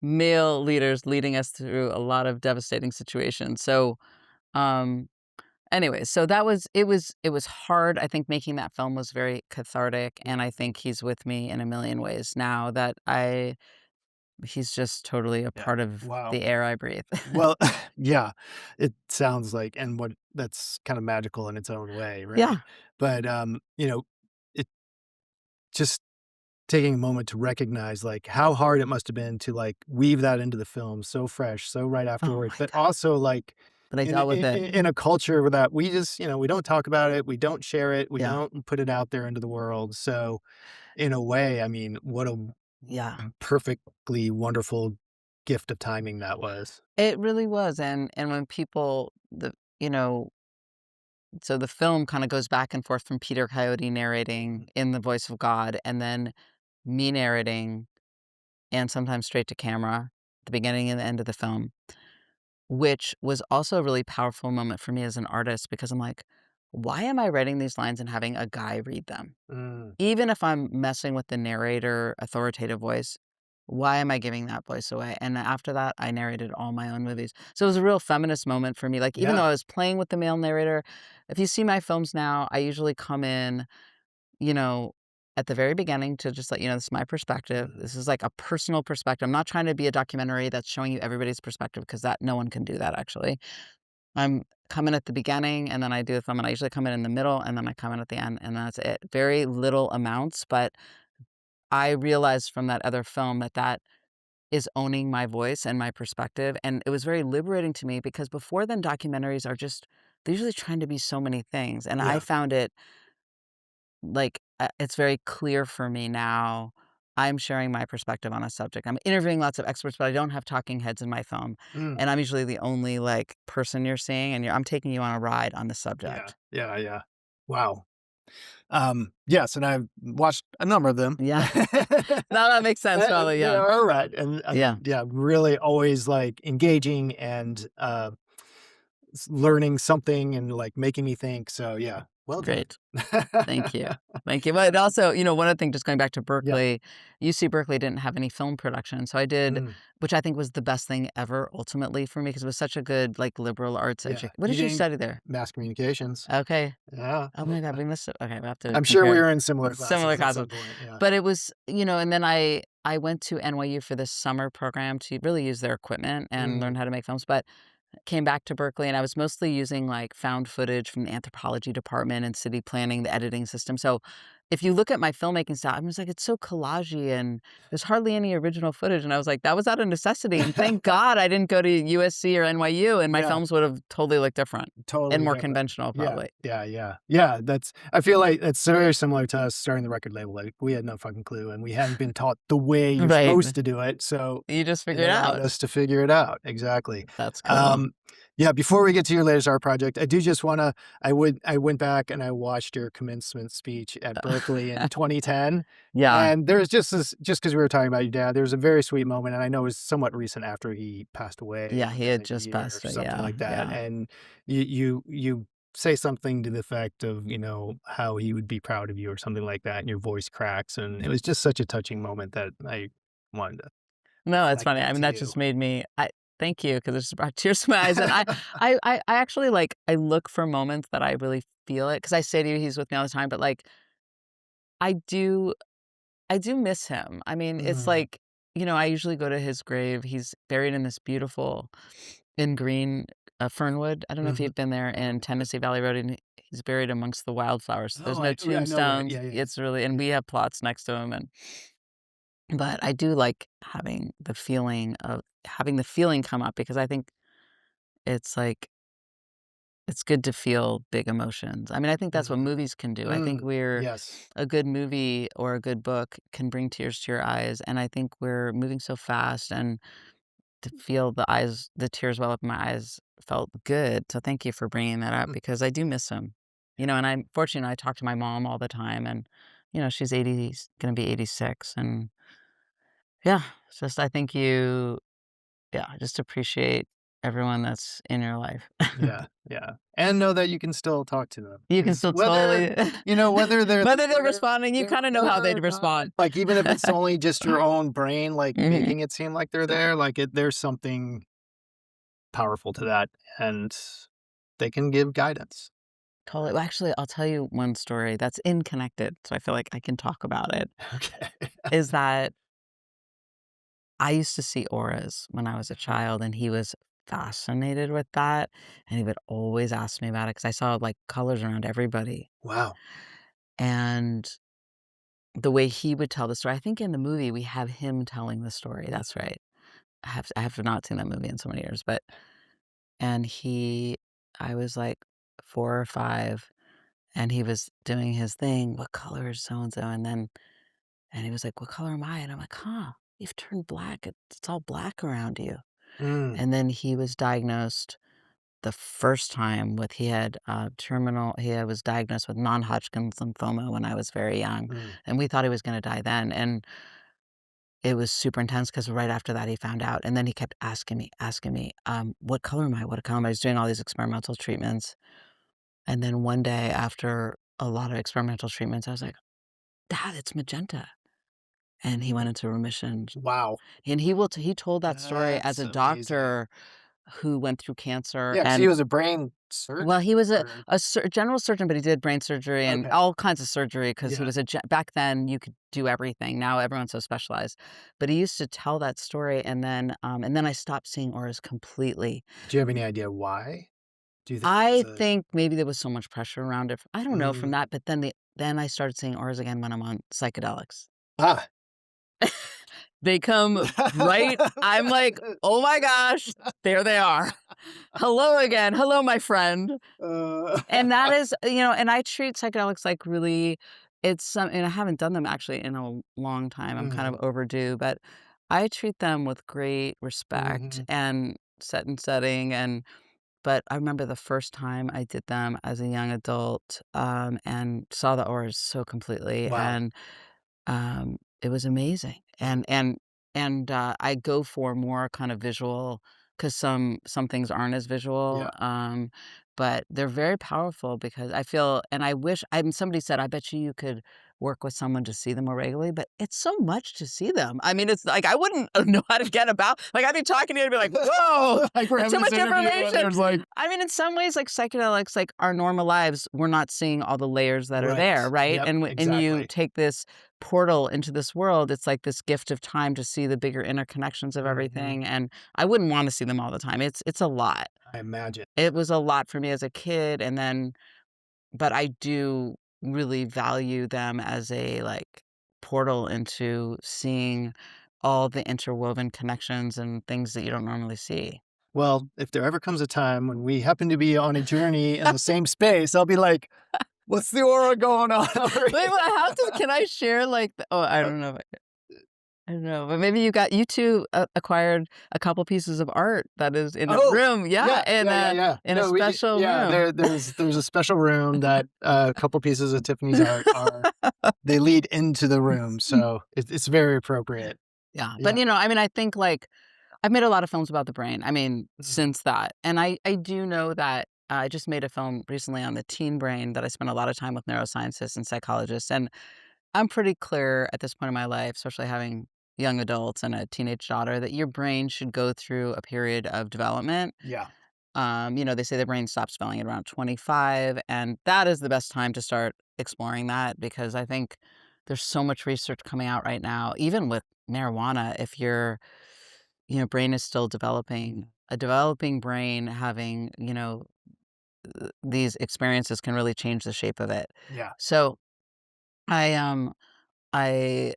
male leaders leading us through a lot of devastating situations. So, um, anyway, so it was hard. I think making that film was very cathartic, and I think he's with me in a million ways now that he's just totally a Yeah. part of Wow. the air I breathe. Well, yeah, it sounds like and what that's kind of magical in its own way, right? Yeah. But, it just taking a moment to recognize, like, how hard it must have been to, like, weave that into the film so fresh, so right Oh afterward, my but god. also, like, But I dealt with it. in a culture that we just, we don't talk about it, we don't share it, we Yeah. don't put it out there into the world, so, in a way, I mean, what a Yeah. perfectly wonderful gift of timing that was. It really was, and when people so the film kinda goes back and forth from Peter Coyote narrating in the voice of God, and then me narrating, and sometimes straight to camera, the beginning and the end of the film, which was also a really powerful moment for me as an artist because I'm like, "Why am I writing these lines and having a guy read them?" Mm, Even if I'm messing with the narrator authoritative voice, why am I giving that voice away? And after that, I narrated all my own movies. So it was a real feminist moment for me. Like, even though yeah, I was playing with the male narrator, if you see my films now, I usually come in, you know, at the very beginning to just let you know this is my perspective. mhm, This is like a personal perspective. I'm not trying to be a documentary that's showing you everybody's perspective because that no one can do that actually. I'm coming at the beginning and then I do the film and I usually come in the middle and then I come in at the end and that's it. Very little amounts, but I realized from that other film that that is owning my voice and my perspective, and it was very liberating to me because before then, documentaries are just they're usually trying to be so many things, and I yeah, found it, like, it's very clear for me now. I'm sharing my perspective on a subject. I'm interviewing lots of experts, but I don't have talking heads in my film, mm, and I'm usually the only, like, person you're seeing, and I'm taking you on a ride on the yeah, subject. yeah, yeah. Wow. Yes, and I've watched a number of them. Yeah. Now that makes sense probably, They yeah. are right, and Yeah. yeah, really always, like, engaging and, learning something and like making me think. So yeah, well done. Great. Thank you. Thank you. But also, one other thing, just going back to Yeah. Berkeley, UC Berkeley didn't have any film production. So I did, Mm, which I think was the best thing ever ultimately for me because it was such a good, like, liberal arts yeah. education. What You did you didn't study there? mass communications. Okay. Yeah. Oh my God, we missed it. Okay, we have to I'm sure we compare were in similar similar classes at classes. some point. Yeah. But it was, and then I went to NYU for this summer program to really use their equipment and learn Mm, how to make films. But came back to Berkeley, and I was mostly using, like, found footage from the anthropology department and city planning, the editing system, so if you look at my filmmaking style, I'm just like, "It's so collagey, and there's hardly any original footage," and I was like, "That was out of necessity, and thank God I didn't go to USC or NYU, and my yeah. films would have totally looked different and Totally more different. conventional Yeah, probably." yeah, yeah. Yeah, that's I feel like that's very similar to us starting the record label, like, we had no fucking clue, and we hadn't been taught the way you're Right. supposed to do it, so You just it figure it allowed out. us to figure it out, exactly. That's cool. Um, yeah, before we get to your latest art project, I do just wanna I went back and I watched your commencement speech at Berkeley in 2010, Yeah. and there's just because we were talking about your dad, there's a very sweet moment, and I know it was somewhat recent after he passed away Yeah, he within had a just year or passed it, something yeah, like that, yeah. and you say something to the effect of, how he would be proud of you or something like that, and your voice cracks, and it was just such a touching moment that I wanted to No, it's reflect funny. I that mean, to that you. just made me I thank you because it just brought tears to my eyes, and I actually, like, I look for moments that I really feel it because I say to you, he's with me all the time, but, like, I do I do miss him. I mean, it's Mm, like, I usually go to his grave. He's buried in this beautiful in green, Fernwood. I don't know if mhm. you've been there in Tennessee Valley Road, and he's buried amongst the wildflowers. There's Oh, no I know where tombstones. yeah, yeah, It's really and yeah. we have plots next to him, and but I do like having the feeling come up because I think it's like it's good to feel big emotions. I mean, I think that's what Mhm. movies can do. I think Mm, we're yes. a good movie or a good book can bring tears to your eyes, and I think we're moving so fast, and to feel the tears well up in my eyes felt good. So thank you for bringing that up Mm, because I do miss him. And I'm fortunate I talk to my mom all the time, and she's 80, going to be 86, and yeah, it's just I think yeah, just appreciate everyone that's in your life. yeah, yeah, and know that you can still talk to them You can because still totally whether they're whether they're there responding, you they're kinda know how there they'd or not, respond. like, even if it's only just your own brain, like, Mhm. making it seem like they're there, like, there's something powerful to that, and they can give guidance. Totally. Well, actually, I'll tell you one story that's connected, so I feel like I can talk about it, Okay. is that I used to see auras when I was a Mm. child, and he was fascinated with that, and he would always ask me about it because I saw, like, colors around everybody, Wow. and the way he would tell the story I think in the movie, we have him telling the story, that's Mhm. right. I have not seen that movie in so many years, but and I was, like, 4 or 5, and he was doing his thing, "What color is so and so?" And he was like, "What color am I?" And I'm like, "Huh, you've turned black. It's all black around you." Mm, And then he was diagnosed the first time with he was diagnosed with non-Hodgkin's lymphoma when I was very young, mm, and we thought he was gonna die then, and it was super intense because right after that, he found out, and then he kept asking me, "What color am I? What color am I?" He's doing all these experimental treatments, and then one day after a lot of experimental treatments, I was like, "Dad, it's magenta." And he went into remission, wow. and he told that story as That's a amazing. doctor who went through cancer, Yeah, because he and was a brain well, surgeon he was or a general surgeon, but he did brain surgery and okay. all kinds of surgery because he Yeah. was back then, you could do everything, now everyone's so specialized, but he used to tell that story, and then I stopped seeing auras completely. Do you have any idea why? Do you think it was I a think maybe there was so much pressure around it, I don't know from mm, that, but then I started seeing auras again when I'm on psychedelics. ah. They come right I'm like, "Oh my gosh, there they are. Hello again. Hello, my friend." Uh, And that is and I treat psychedelics like really it's some and I haven't done them actually in a long time. I'm kind mhm, of overdue, but I treat them with great respect mhm. and setting but I remember the first time I did them as a young adult, and saw the auras so completely, Wow. and it was amazing, Mm, I go for more kind of visual 'cause some things aren't as visual, Yeah. but they're very powerful because I feel and I wish somebody said, "I bet you could work with someone to see them more regularly," but it's so much to see them. I mean, it's like I wouldn't know how to get about like, I'd be talking to you and be like, "Whoa, Like we're that's having so this much interview and information." there's like, I mean, in some ways, like, psychedelics, like, our normal lives, we're not seeing all the layers that are there, right. right? Yep, And you exactly. take this portal into this world, it's like this gift of time to see the bigger interconnections of Hmm. everything, and I wouldn't wanna see them all the time. It's a lot. I imagine. It was a lot for me as a kid, and then but I do really value them as a, like, portal into seeing all the interwoven connections and things that you don't normally see. Well, if there ever comes a time when we happen to be on a journey in the same space, I'll be like, what's the aura going on over Wait, here? well, how to can I share, like, the oh, I don't know, but maybe you 2 acquired a couple pieces of art that is in a Oh, room, yeah, yeah, yeah, yeah, yeah. in a No, special yeah, room. there's a special room that a couple pieces of Tiffany's art are they lead into the room, so it's very appropriate. Yeah, but, Yeah. I mean, I think, like, I've made a lot of films about the brain, I mean, Mhm. since that, and I do know that I just made a film recently on the teen brain that I spent a lot of time with neuroscientists and psychologists, and I'm pretty clear at this point in my life, especially having young adults and a teenage daughter, that your brain should go through a period of development. Yeah. They say the brain stops developing at around 25, and that is the best time to start exploring that because I think there's so much research coming out right now, even with marijuana, if your brain is still developing, a developing brain having, these experiences can really change the shape of it. Yeah. So I I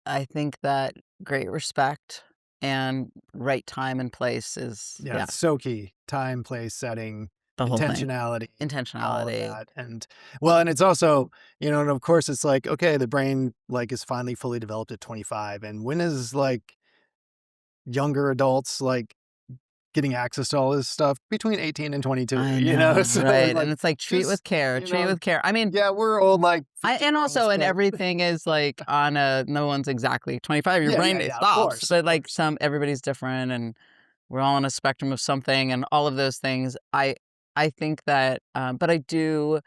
I think that great respect and right time and place is Yeah, yeah, it's so key. Time, place, setting, the whole thing. intentionality, all of Intentionality. that, and well, and it's also, and of course, it's like, okay, the brain, like, is finally fully developed at 25, and when is, like, younger adults, like, getting access to all this stuff? Between 18 and 22, I know, So, right, and like, it's like, treat just, with care, you treat know with care. I mean, yeah, we're old, like, and 50 also almost, and but everything is, like, on a no one's exactly 25, your yeah, yeah, brain, it yeah, of stops, course, of but, like, course. everybody's different, and we're all on a spectrum of something, and all of those things. I think that, but I do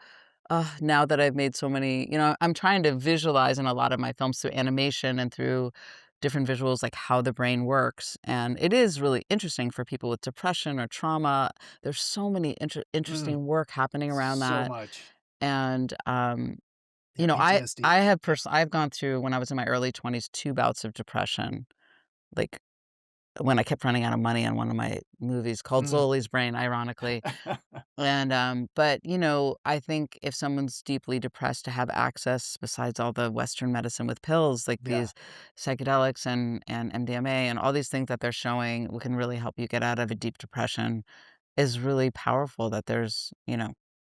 now that I've made so many, I'm trying to visualize in a lot of my films through animation and through different visuals, like how the brain works. And it is really interesting for people with depression or trauma. There's so many Mm, interesting work happening around so that. much. And, Yeah, I PTSD. have Yeah. I've gone through when I was in my early 20s, 2 bouts of depression, like when I kept running out of money on one of my movies called Mm. Zoli's Brain, ironically. And, but, I think if someone's deeply depressed to have access besides all the Western medicine with pills, like Yeah. these psychedelics and MDMA and all these things that they're showing can really help you get out of a deep depression is really powerful that there's,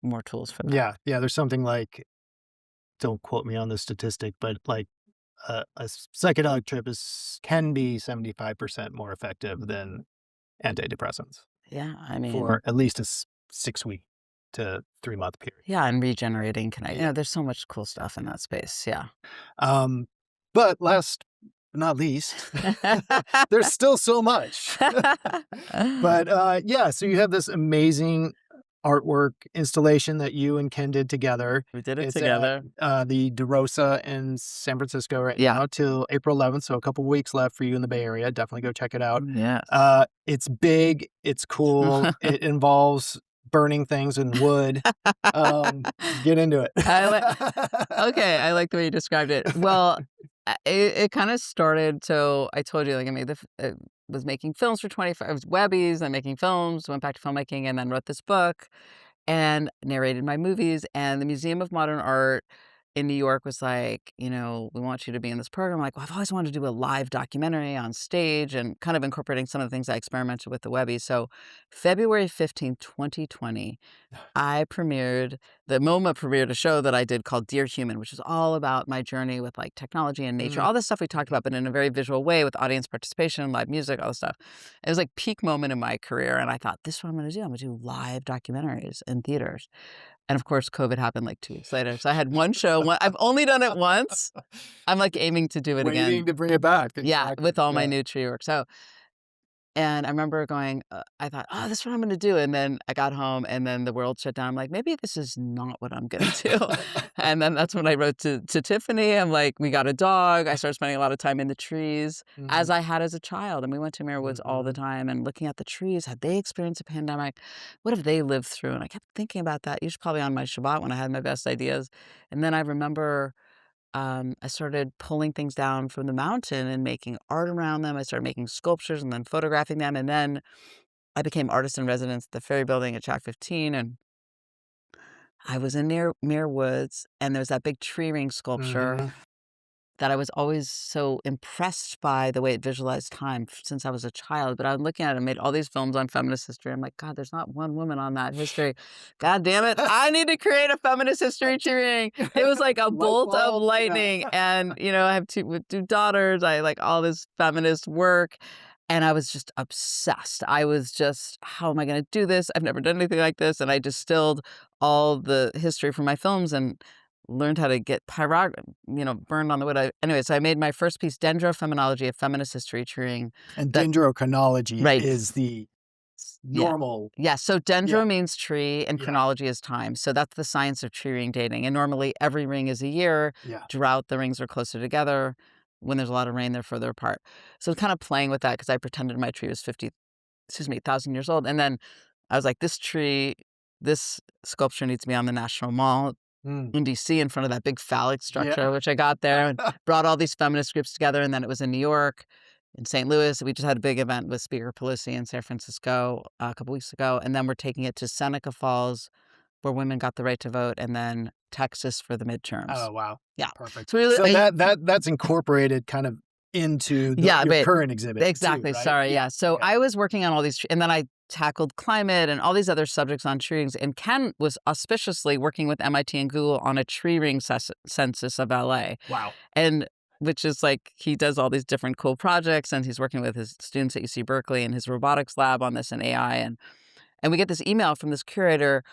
more tools for that. Yeah, yeah, there's something like, don't quote me on the statistic, but like psychedelic trip can be 75% more effective than antidepressants Yeah, I mean, for at least a 6 week to 3 month period. yeah, and regenerating Yeah. there's so much cool stuff in that space, yeah. Um, but last but not least, there's still so much. But yeah, so you have this amazing artwork installation that you and Ken did together. We did it It's at together. the DeRosa in San Francisco right Yeah. now till April 11th. So a couple weeks left for you in the Bay Area. Definitely go check it out. Yes. It's big, it's cool, it involves burning things in wood. Get into it. I li Okay, I like the way you described it. Well, it kinda started so I told you, like, I made was making films for 25 I was Webbies, then making films, went back to filmmaking, and then wrote this book and narrated my movies, and the Museum of Modern Art in New York was like, "We want you to be in this program." I'm like, "Well, I've always wanted to do a live documentary on stage," and kind of incorporating some of the things I experimented with the Webbies. So February 15th, 2020, MoMA premiered a show that I did called Dear Human, which is all about my journey with like technology and nature, Mm, all this stuff we talked mhm. about, but in a very visual way with audience participation, live music, all this stuff. It was like peak moment in my career. And I thought, this is what I'm going to do. I'm going to do live documentaries in theaters. And of course, COVID happened like 2 weeks later. So I had one show. I've only done it once. I'm like aiming to do it again. Waiting to bring it back. Yeah, Exactly. with all my Yeah. new tree work. So And I remember going, I thought, "Oh, this is what I'm gonna do," and then I got home, and then the world shut down. I'm like, "Maybe this is not what I'm gonna do." And then that's when I wrote to Tiffany. I'm like, "We got a dog." I started spending a lot of time in the trees, as Mhm, I had as a child, and we went to Muir Woods all the mhm. time and looking at the trees. Had they experienced a pandemic? What have they lived through? And I kept thinking about that, usually probably on my Shabbat when I had my best ideas. And then I remember I started pulling things down from the mountain and making art around them. I started making sculptures and then photographing them. And then I became artist in residence at the Ferry Building at Track 15. And I was in near Muir Woods, and there's that big tree ring sculpture Mhm. that I was always so impressed by the way it visualized time since I was a child. But I was looking at it and made all these films on feminist history. I'm like, God, there's not one woman on that history. God damn it. I need to create a feminist history tree ring. It was like a Light bolt of bulb, yeah. lightning. And, I have two daughters. I like all this feminist work. And I was just obsessed. I was just, how am I going to do this? I've never done anything like this. And I distilled all the history from my films and learned how to get burned on the wood. Anyway, so I made my first piece, Dendrofeminology, a feminist history treeing And that, dendrochronology right. is the Yeah. normal. Yeah. So Yeah, dendro means tree and yeah, chronology is time. So that's the science of tree ring dating. And normally every ring is a year. yeah. Drought, the rings are closer together. When there's a lot of rain, they're further apart. So kind of playing with that because I pretended my tree was 1,000 years old. And then I was like, this sculpture needs to be on the National Mall Mm, in DC in front of that big phallic structure, yeah. which I got there and brought all these feminist groups together. And then it was in New York, in St. Louis. We just had a big event with Speaker Pelosi in San Francisco a couple weeks ago. And then we're taking it to Seneca Falls, where women got the right to vote, and then Texas for the midterms. Oh, wow. Yeah. Perfect. So So that's incorporated kind of into yeah, your but current exhibit too, exactly. right? Sorry. Yeah, Yeah. So yeah. I was working on all these, and then I tackled climate and all these other subjects on tree rings. And Ken was auspiciously working with MIT and Google on a tree ring census of LA. Wow. And which is like he does all these different cool projects, and he's working with his students at UC Berkeley and his robotics lab on this and AI. And we get this email from this curator,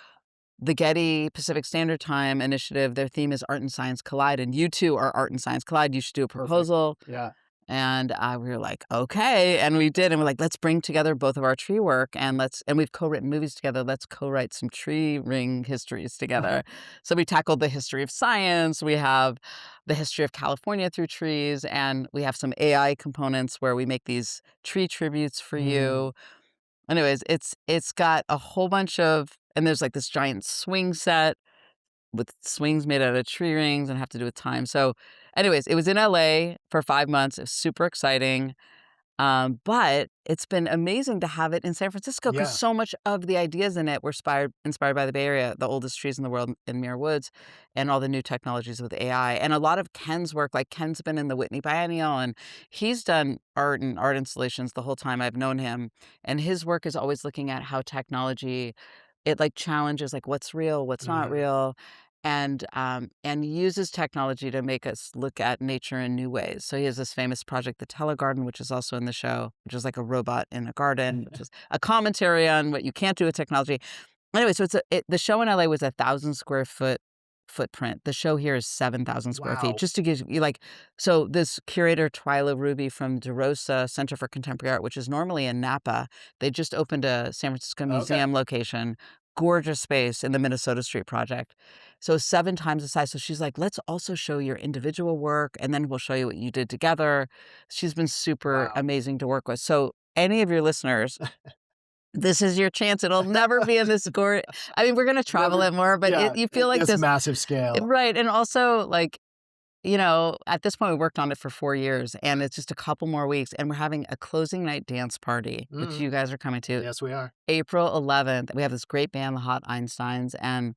the Getty Pacific Standard Time Initiative. Their theme is Art and Science Collide, and you two are Art and Science Collide. You should do a Perfect. proposal. Yeah. And we were like, okay. And we did. And we're like, let's bring together both of our tree work and we've co-written movies together. Let's co-write some tree ring histories together. So we tackled the history of science. We have the history of California through trees. And we have some AI components where we make these tree tributes for Mm, you. Anyways, it's got a whole bunch of, and there's like this giant swing set with swings made out of tree rings and have to do with time. So, anyways, it was in LA for 5 months. It was super exciting. But it's been amazing to have it in San Francisco because yeah. so much of the ideas in it were inspired by the Bay Area, the oldest trees in the world in Muir Woods, and all the new technologies with AI. And a lot of Ken's work, like Ken's been in the Whitney Biennial, and he's done art and art installations the whole time I've known him. And his work is always looking at how technology, it like challenges like what's real, what's not Mhm. real, and uses technology to make us look at nature in new ways. So he has this famous project, the Telegarden, which is also in the show, which is like a robot in a garden, which is a commentary on what you can't do with technology. Anyway, so the show in LA was 1,000 square foot footprint. The show here is 7,000 square feet. Wow. Just to give you like, so this curator Twyla Ruby from DeRosa Center for Contemporary Art, which is normally in Napa, they just opened a San Francisco Okay. museum location, gorgeous space in the Minnesota Street Project. So 7 times the size. So she's like, let's also show your individual work, and then we'll show you what you did together. She's been super Wow. amazing to work with. So any of your listeners, this is your chance. It'll never be in this gore. I mean, we're gonna travel Never. it more, but Yeah. you feel like This this, massive scale. right? And also, like, at this point, we worked on it for 4 years, and it's just a couple more weeks, and we're having a closing night dance party, which Mhm. you guys are coming to, Yes, we are. April 11th. We have this great band, the Hot Einsteins, and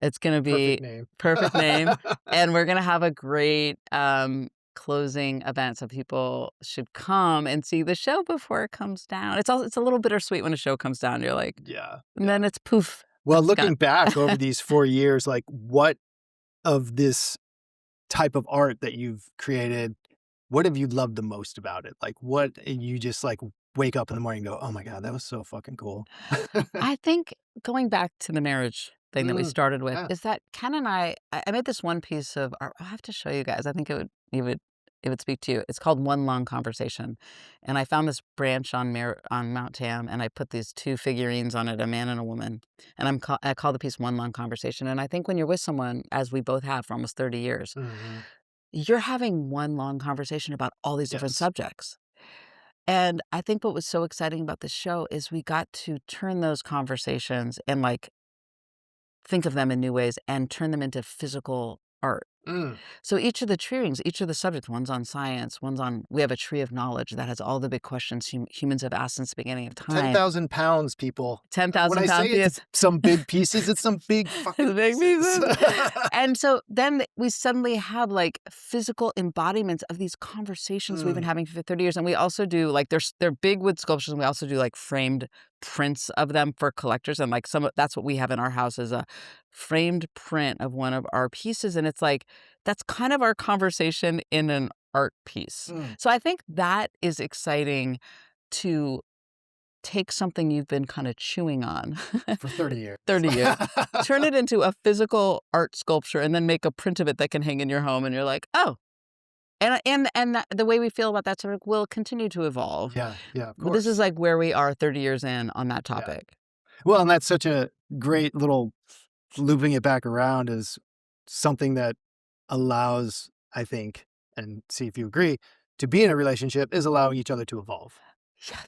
it's gonna Perfect be name. perfect name, and we're gonna have a great, closing event, so people should come and see the show before it comes down. It's a little bittersweet when a show comes down, you're like, Yeah. and then it's poof, Well, it's gone. looking back over these 4 years, like, what of this type of art that you've created, what have you loved the most about it? Like, what you just, like, wake up in the morning and go, "Oh my god, that was so fucking cool." I think going back to the marriage thing that we Mm, started with yeah. is that Ken and I made this one piece of art. I'll have to show you guys. I think you would it would speak to you. It's called One Long Conversation, and I found this branch on Mount Tam, and I put these 2 figurines on it, a man and a woman, and I call the piece One Long Conversation, and I think when you're with someone, as we both have for almost 30 years, Hmm. you're having one long conversation about all these different Yes. subjects. And I think what was so exciting about this show is we got to turn those conversations and, like, think of them in new ways and turn them into physical art. Mm. So each of the tree rings, each of the subjects, one's on science, one's on we have a tree of knowledge that has all the big questions humans have asked since the beginning of time. 10,000 pounds, people. When 10,000 I say pound it's piece. some big pieces, it's some big fucking Big pieces. pieces. And so then we suddenly have, like, physical embodiments of these conversations we've been Mm. having for 30 years, and we also do, like, they're big wood sculptures, and we also do, like, framed prints of them for collectors, and, like, that's what we have in our house is a framed print of one of our pieces, and it's like, that's kind of our conversation in an art piece. Mm. So I think that is exciting to take something you've been kinda chewing on For 30 years. 30 years, turn it into a physical art sculpture, and then make a print of it that can hang in your home, and you're like, "Oh." The way we feel about that topic will continue to evolve. Yeah, yeah, of But this is, course. like, where we are 30 years in on that Yeah. topic. Well, and that's such a great little looping it back around is something that allows, I think, and see if you agree, to be in a relationship is allowing each other to evolve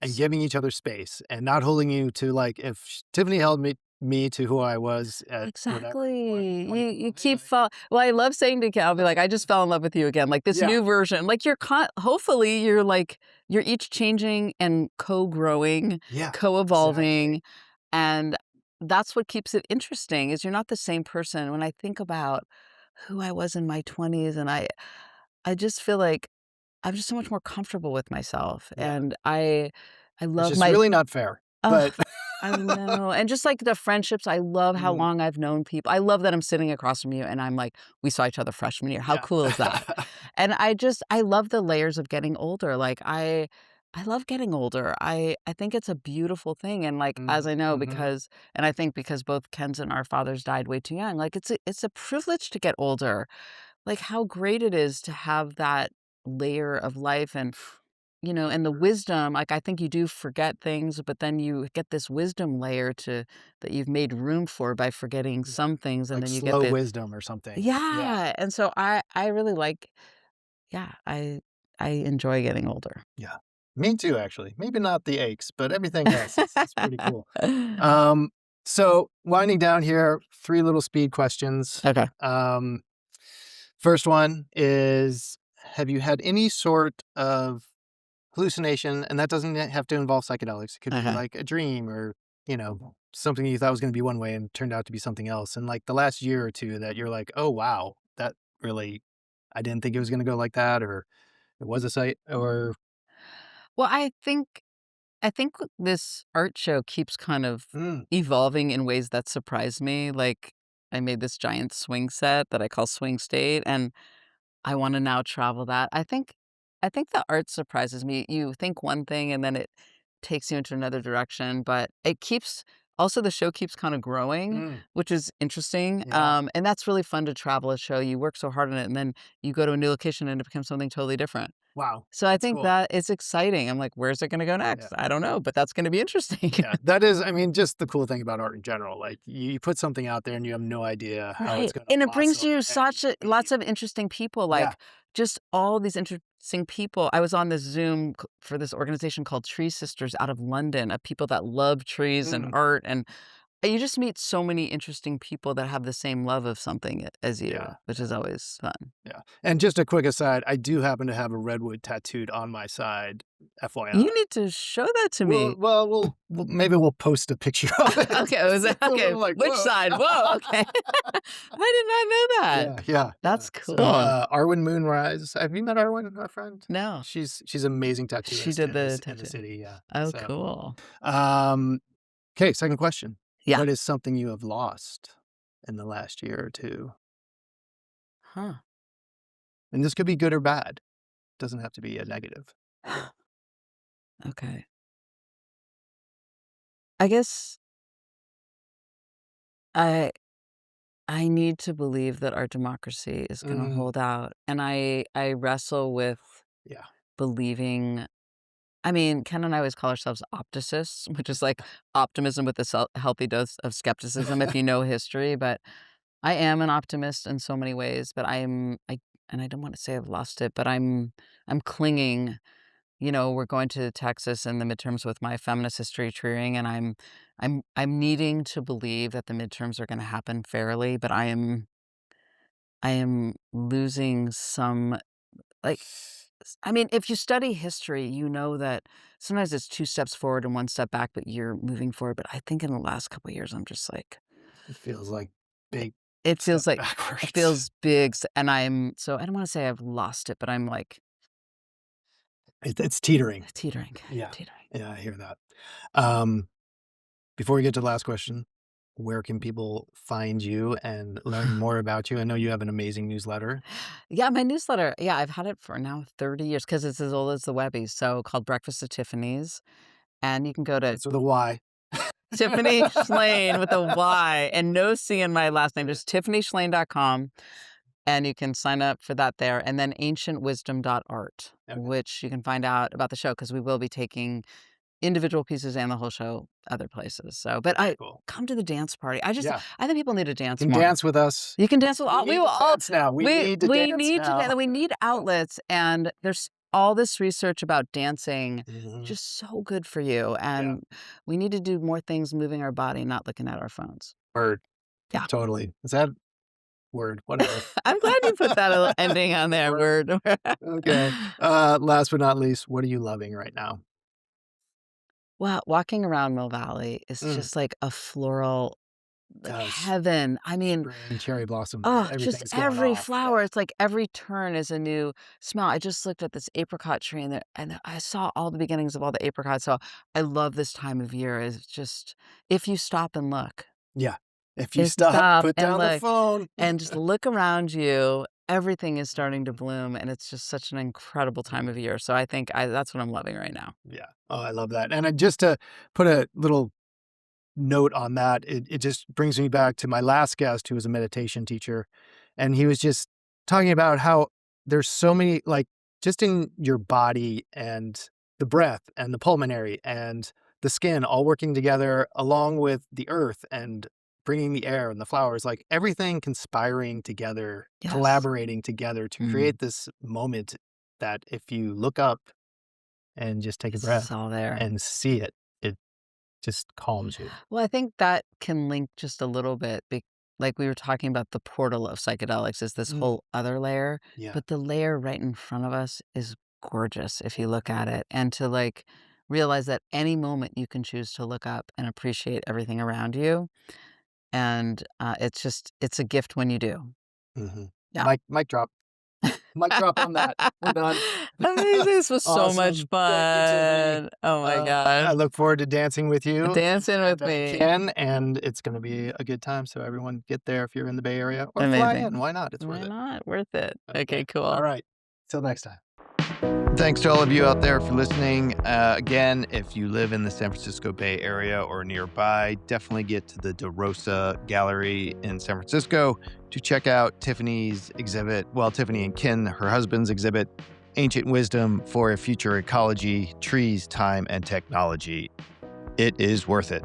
and Yes. giving each other space and not holding you to like if Tiffany held me to who I was at whatever, what, Exactly. You 24, hey, keep fall well, I love saying to Cal, I'll be like, "I just fell in love with you again." Like, this yeah, new version. Like, hopefully, you're, like you're each changing and co-growing, yeah, exactly. co-evolving, and that's what keeps it interesting is you're not the same person. When I think about who I was in my 20s, and I just feel like I'm just so much more comfortable with myself, Yeah. and I It's love just my really not fair. Ugh, But I know, and just, like, the friendships, I love how mm, long I've known people. I love that I'm sitting across from you and I'm like, we saw each other freshman year. How yeah. cool is that? And I love the layers of getting older. Like, I love getting older. I think it's a beautiful thing, and, like, as Mm, I know mhm. because and I think because both Ken's and our fathers died way too young, like, it's a privilege to get older. Like, how great it is to have that layer of life and and the wisdom, like, I think you do forget things, but then you get this wisdom layer to that you've made room for by forgetting Yeah. some things, and Like then you get slow the wisdom or something. Yeah. yeah, and so I really like yeah, I enjoy getting older. Yeah. Me too, actually. Maybe not the aches, but everything else is pretty cool. Um, so winding down here, 3 little speed questions. Okay, Um, First one is, have you had any sort of hallucination? And that doesn't have to involve psychedelics. It could be okay. like a dream or, something you thought was going to be one way and turned out to be something else. And like the last year or two that you're like, oh, wow, that really, I didn't think it was going to go like that. Or it was a sight or, Well, I think this art show keeps kind of mm, evolving in ways that surprise me, like, I made this giant swing set that I call Swing State, and I wanna now travel that. I think the art surprises me. You think one thing and then it takes you into another direction, but it keeps also the show keeps kinda growing, mm, which is interesting, yeah, and that's really fun to travel a show. You work so hard on it, and then you go to a new location and it becomes something totally different. wow, So I that's think cool. that is exciting. I'm like, "Where's it gonna go Yeah. next?" I don't know, but that's gonna be interesting. Yeah, that is, I mean, just the cool thing about art in general. Like you put something out there and you have no idea how it's Right, going to and it brings blossom you and such a be. lots of interesting people, Yeah. like, just all these interesting people. I was on this Zoom c for this organization called Tree Sisters out of London, of people that love trees and Mm, art, and you just meet so many interesting people that have the same love of something as you, yeah. which is always fun. Yeah. And just a quick aside, I do happen to have a redwood tattooed on my side, FYI. You need to show that to me. Maybe we'll post a picture of it. Okay, was Just it a okay, little like, which whoa. side? Whoa, okay. I did not know that. Yeah, yeah, yeah. That's So, cool. Arwen Moonrise. Have you met Arwen, our friend? No, She's an amazing she tattooist did the in the tattoo. city. Yeah. Oh, So, cool. um, okay. Second question. Yeah. What is something you have lost in the last year or two? Huh. And this could be good or bad. Doesn't have to be a negative. Okay. I guess I I need to believe that our democracy is gonna Mm, hold out, and I wrestle with yeah. believing. I mean, Ken and I always call ourselves opticists, which is like optimism with a healthy dose of skepticism if you know history, but I am an optimist in so many ways, but and I don't wanna say I've lost it, but I'm clinging. We're going to Texas in the midterms with my feminist history treeing, and I'm needing to believe that the midterms are gonna happen fairly, but I am losing some, like, I mean, if you study history, you know that sometimes it's 2 steps forward and 1 step back, but you're moving forward, but I think in the last couple of years, I'm just like, It feels like big it feels steps like it backwards. feels big, and I don't wanna say I've lost it, but I'm, like, It's teetering. teetering, Yeah. teetering. Yeah, I hear that. Um, Before we get to the last question, where can people find you and learn more about you? I know you have an amazing newsletter. Yeah, my newsletter, yeah, I've had it for now 30 years because it's as old as the Webbies, so called Breakfast at Tiffany's, and you can go to That's with a Y. Tiffany Shlain with a Y and no C in my last name, just tiffanyshlain.com, and you can sign up for that there, and then ancientwisdom.art, Okay, which you can find out about the show because we will be taking individual pieces and the whole show other places, so but very I cool. come to the dance party. Yeah, I think people need to you dance can more. dance with us. You can dance with We all we need will to all dance now. We need to we dance need to now. we need outlets, and there's all this research about dancing, Mhm. just so good for you, Yeah, and we need to do more things moving our body, not looking at our phones. word. Yeah. Totally. Is that word? Whatever. I'm glad you put that ending on there, Word. word. Okay. Last but not least, what are you loving right now? Wow, walking around Mill Valley is Mm, just like a floral, like yes. heaven. I mean, Spring, cherry blossoms, oh, just everything's going every off. Yeah. flower, it's like every turn is a new smell. I just looked at this apricot tree and I saw all the beginnings of all the apricots, so I love this time of year. It's just if you stop and look, Yeah. If you if you stop, stop put and down the look phone. and just look around you, everything is starting to Mhm. bloom, and it's just such an incredible time of year, so I think that's what I'm loving right now. Yeah. Oh, I love that. And just to put a little note on that, it just brings me back to my last guest who was a meditation teacher. And he was just talking about how there's so many, like, just in your body and the breath and the pulmonary and the skin all working together along with the earth and bringing the air and the flowers, like everything conspiring together, Yes. collaborating together to Mm. create this moment that if you look up and just take a It's breath all there. and see it, it just calms you. Well, I think that can link just a little bit, like we were talking about the portal of psychedelics is this Mm, whole other layer, yeah. but the layer right in front of us is gorgeous if you look at Mhm, it, and to, like, realize that any moment you can choose to look up and appreciate everything around you, and, it's a gift when you do. mhm. Yeah. Mic drop. Mic drop on that. We're done. Amazing, this was so much Awesome. Thank you, Tiffany. fun. Oh my I gosh. look forward to dancing with you Dancing and with me. Ken, and it's gonna be a good time, so everyone get there if you're in the Bay Area or fly in. Amazing. Why not? It's worth Why it. not? Worth it. Okay. Okay, cool. All right. Till next time. Thanks to all of you out there for listening. Again, if you live in the San Francisco Bay Area or nearby, definitely get to the DeRosa Gallery in San Francisco to check out Tiffany's exhibit. Well, Tiffany and Ken, her husband's exhibit, Ancient Wisdom for a Future Ecology, Trees, Time, and Technology. It is worth it.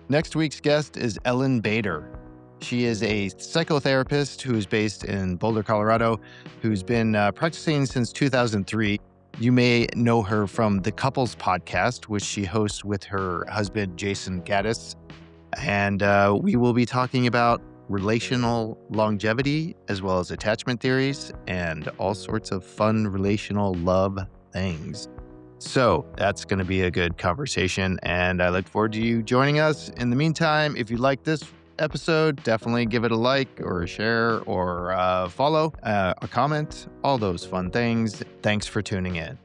Next week's guest is Ellen Bader. She is a psychotherapist who is based in Boulder, Colorado, who's been practicing since 2003. You may know her from the Couples podcast, which she hosts with her husband, Jason Gaddis. And we will be talking about relational longevity, as well as attachment theories, and all sorts of fun relational love things. So that's going to be a good conversation, and I look forward to you joining us. In the meantime, if you like this episode, definitely give it a like or a share or follow, a comment, all those fun things. Thanks for tuning in.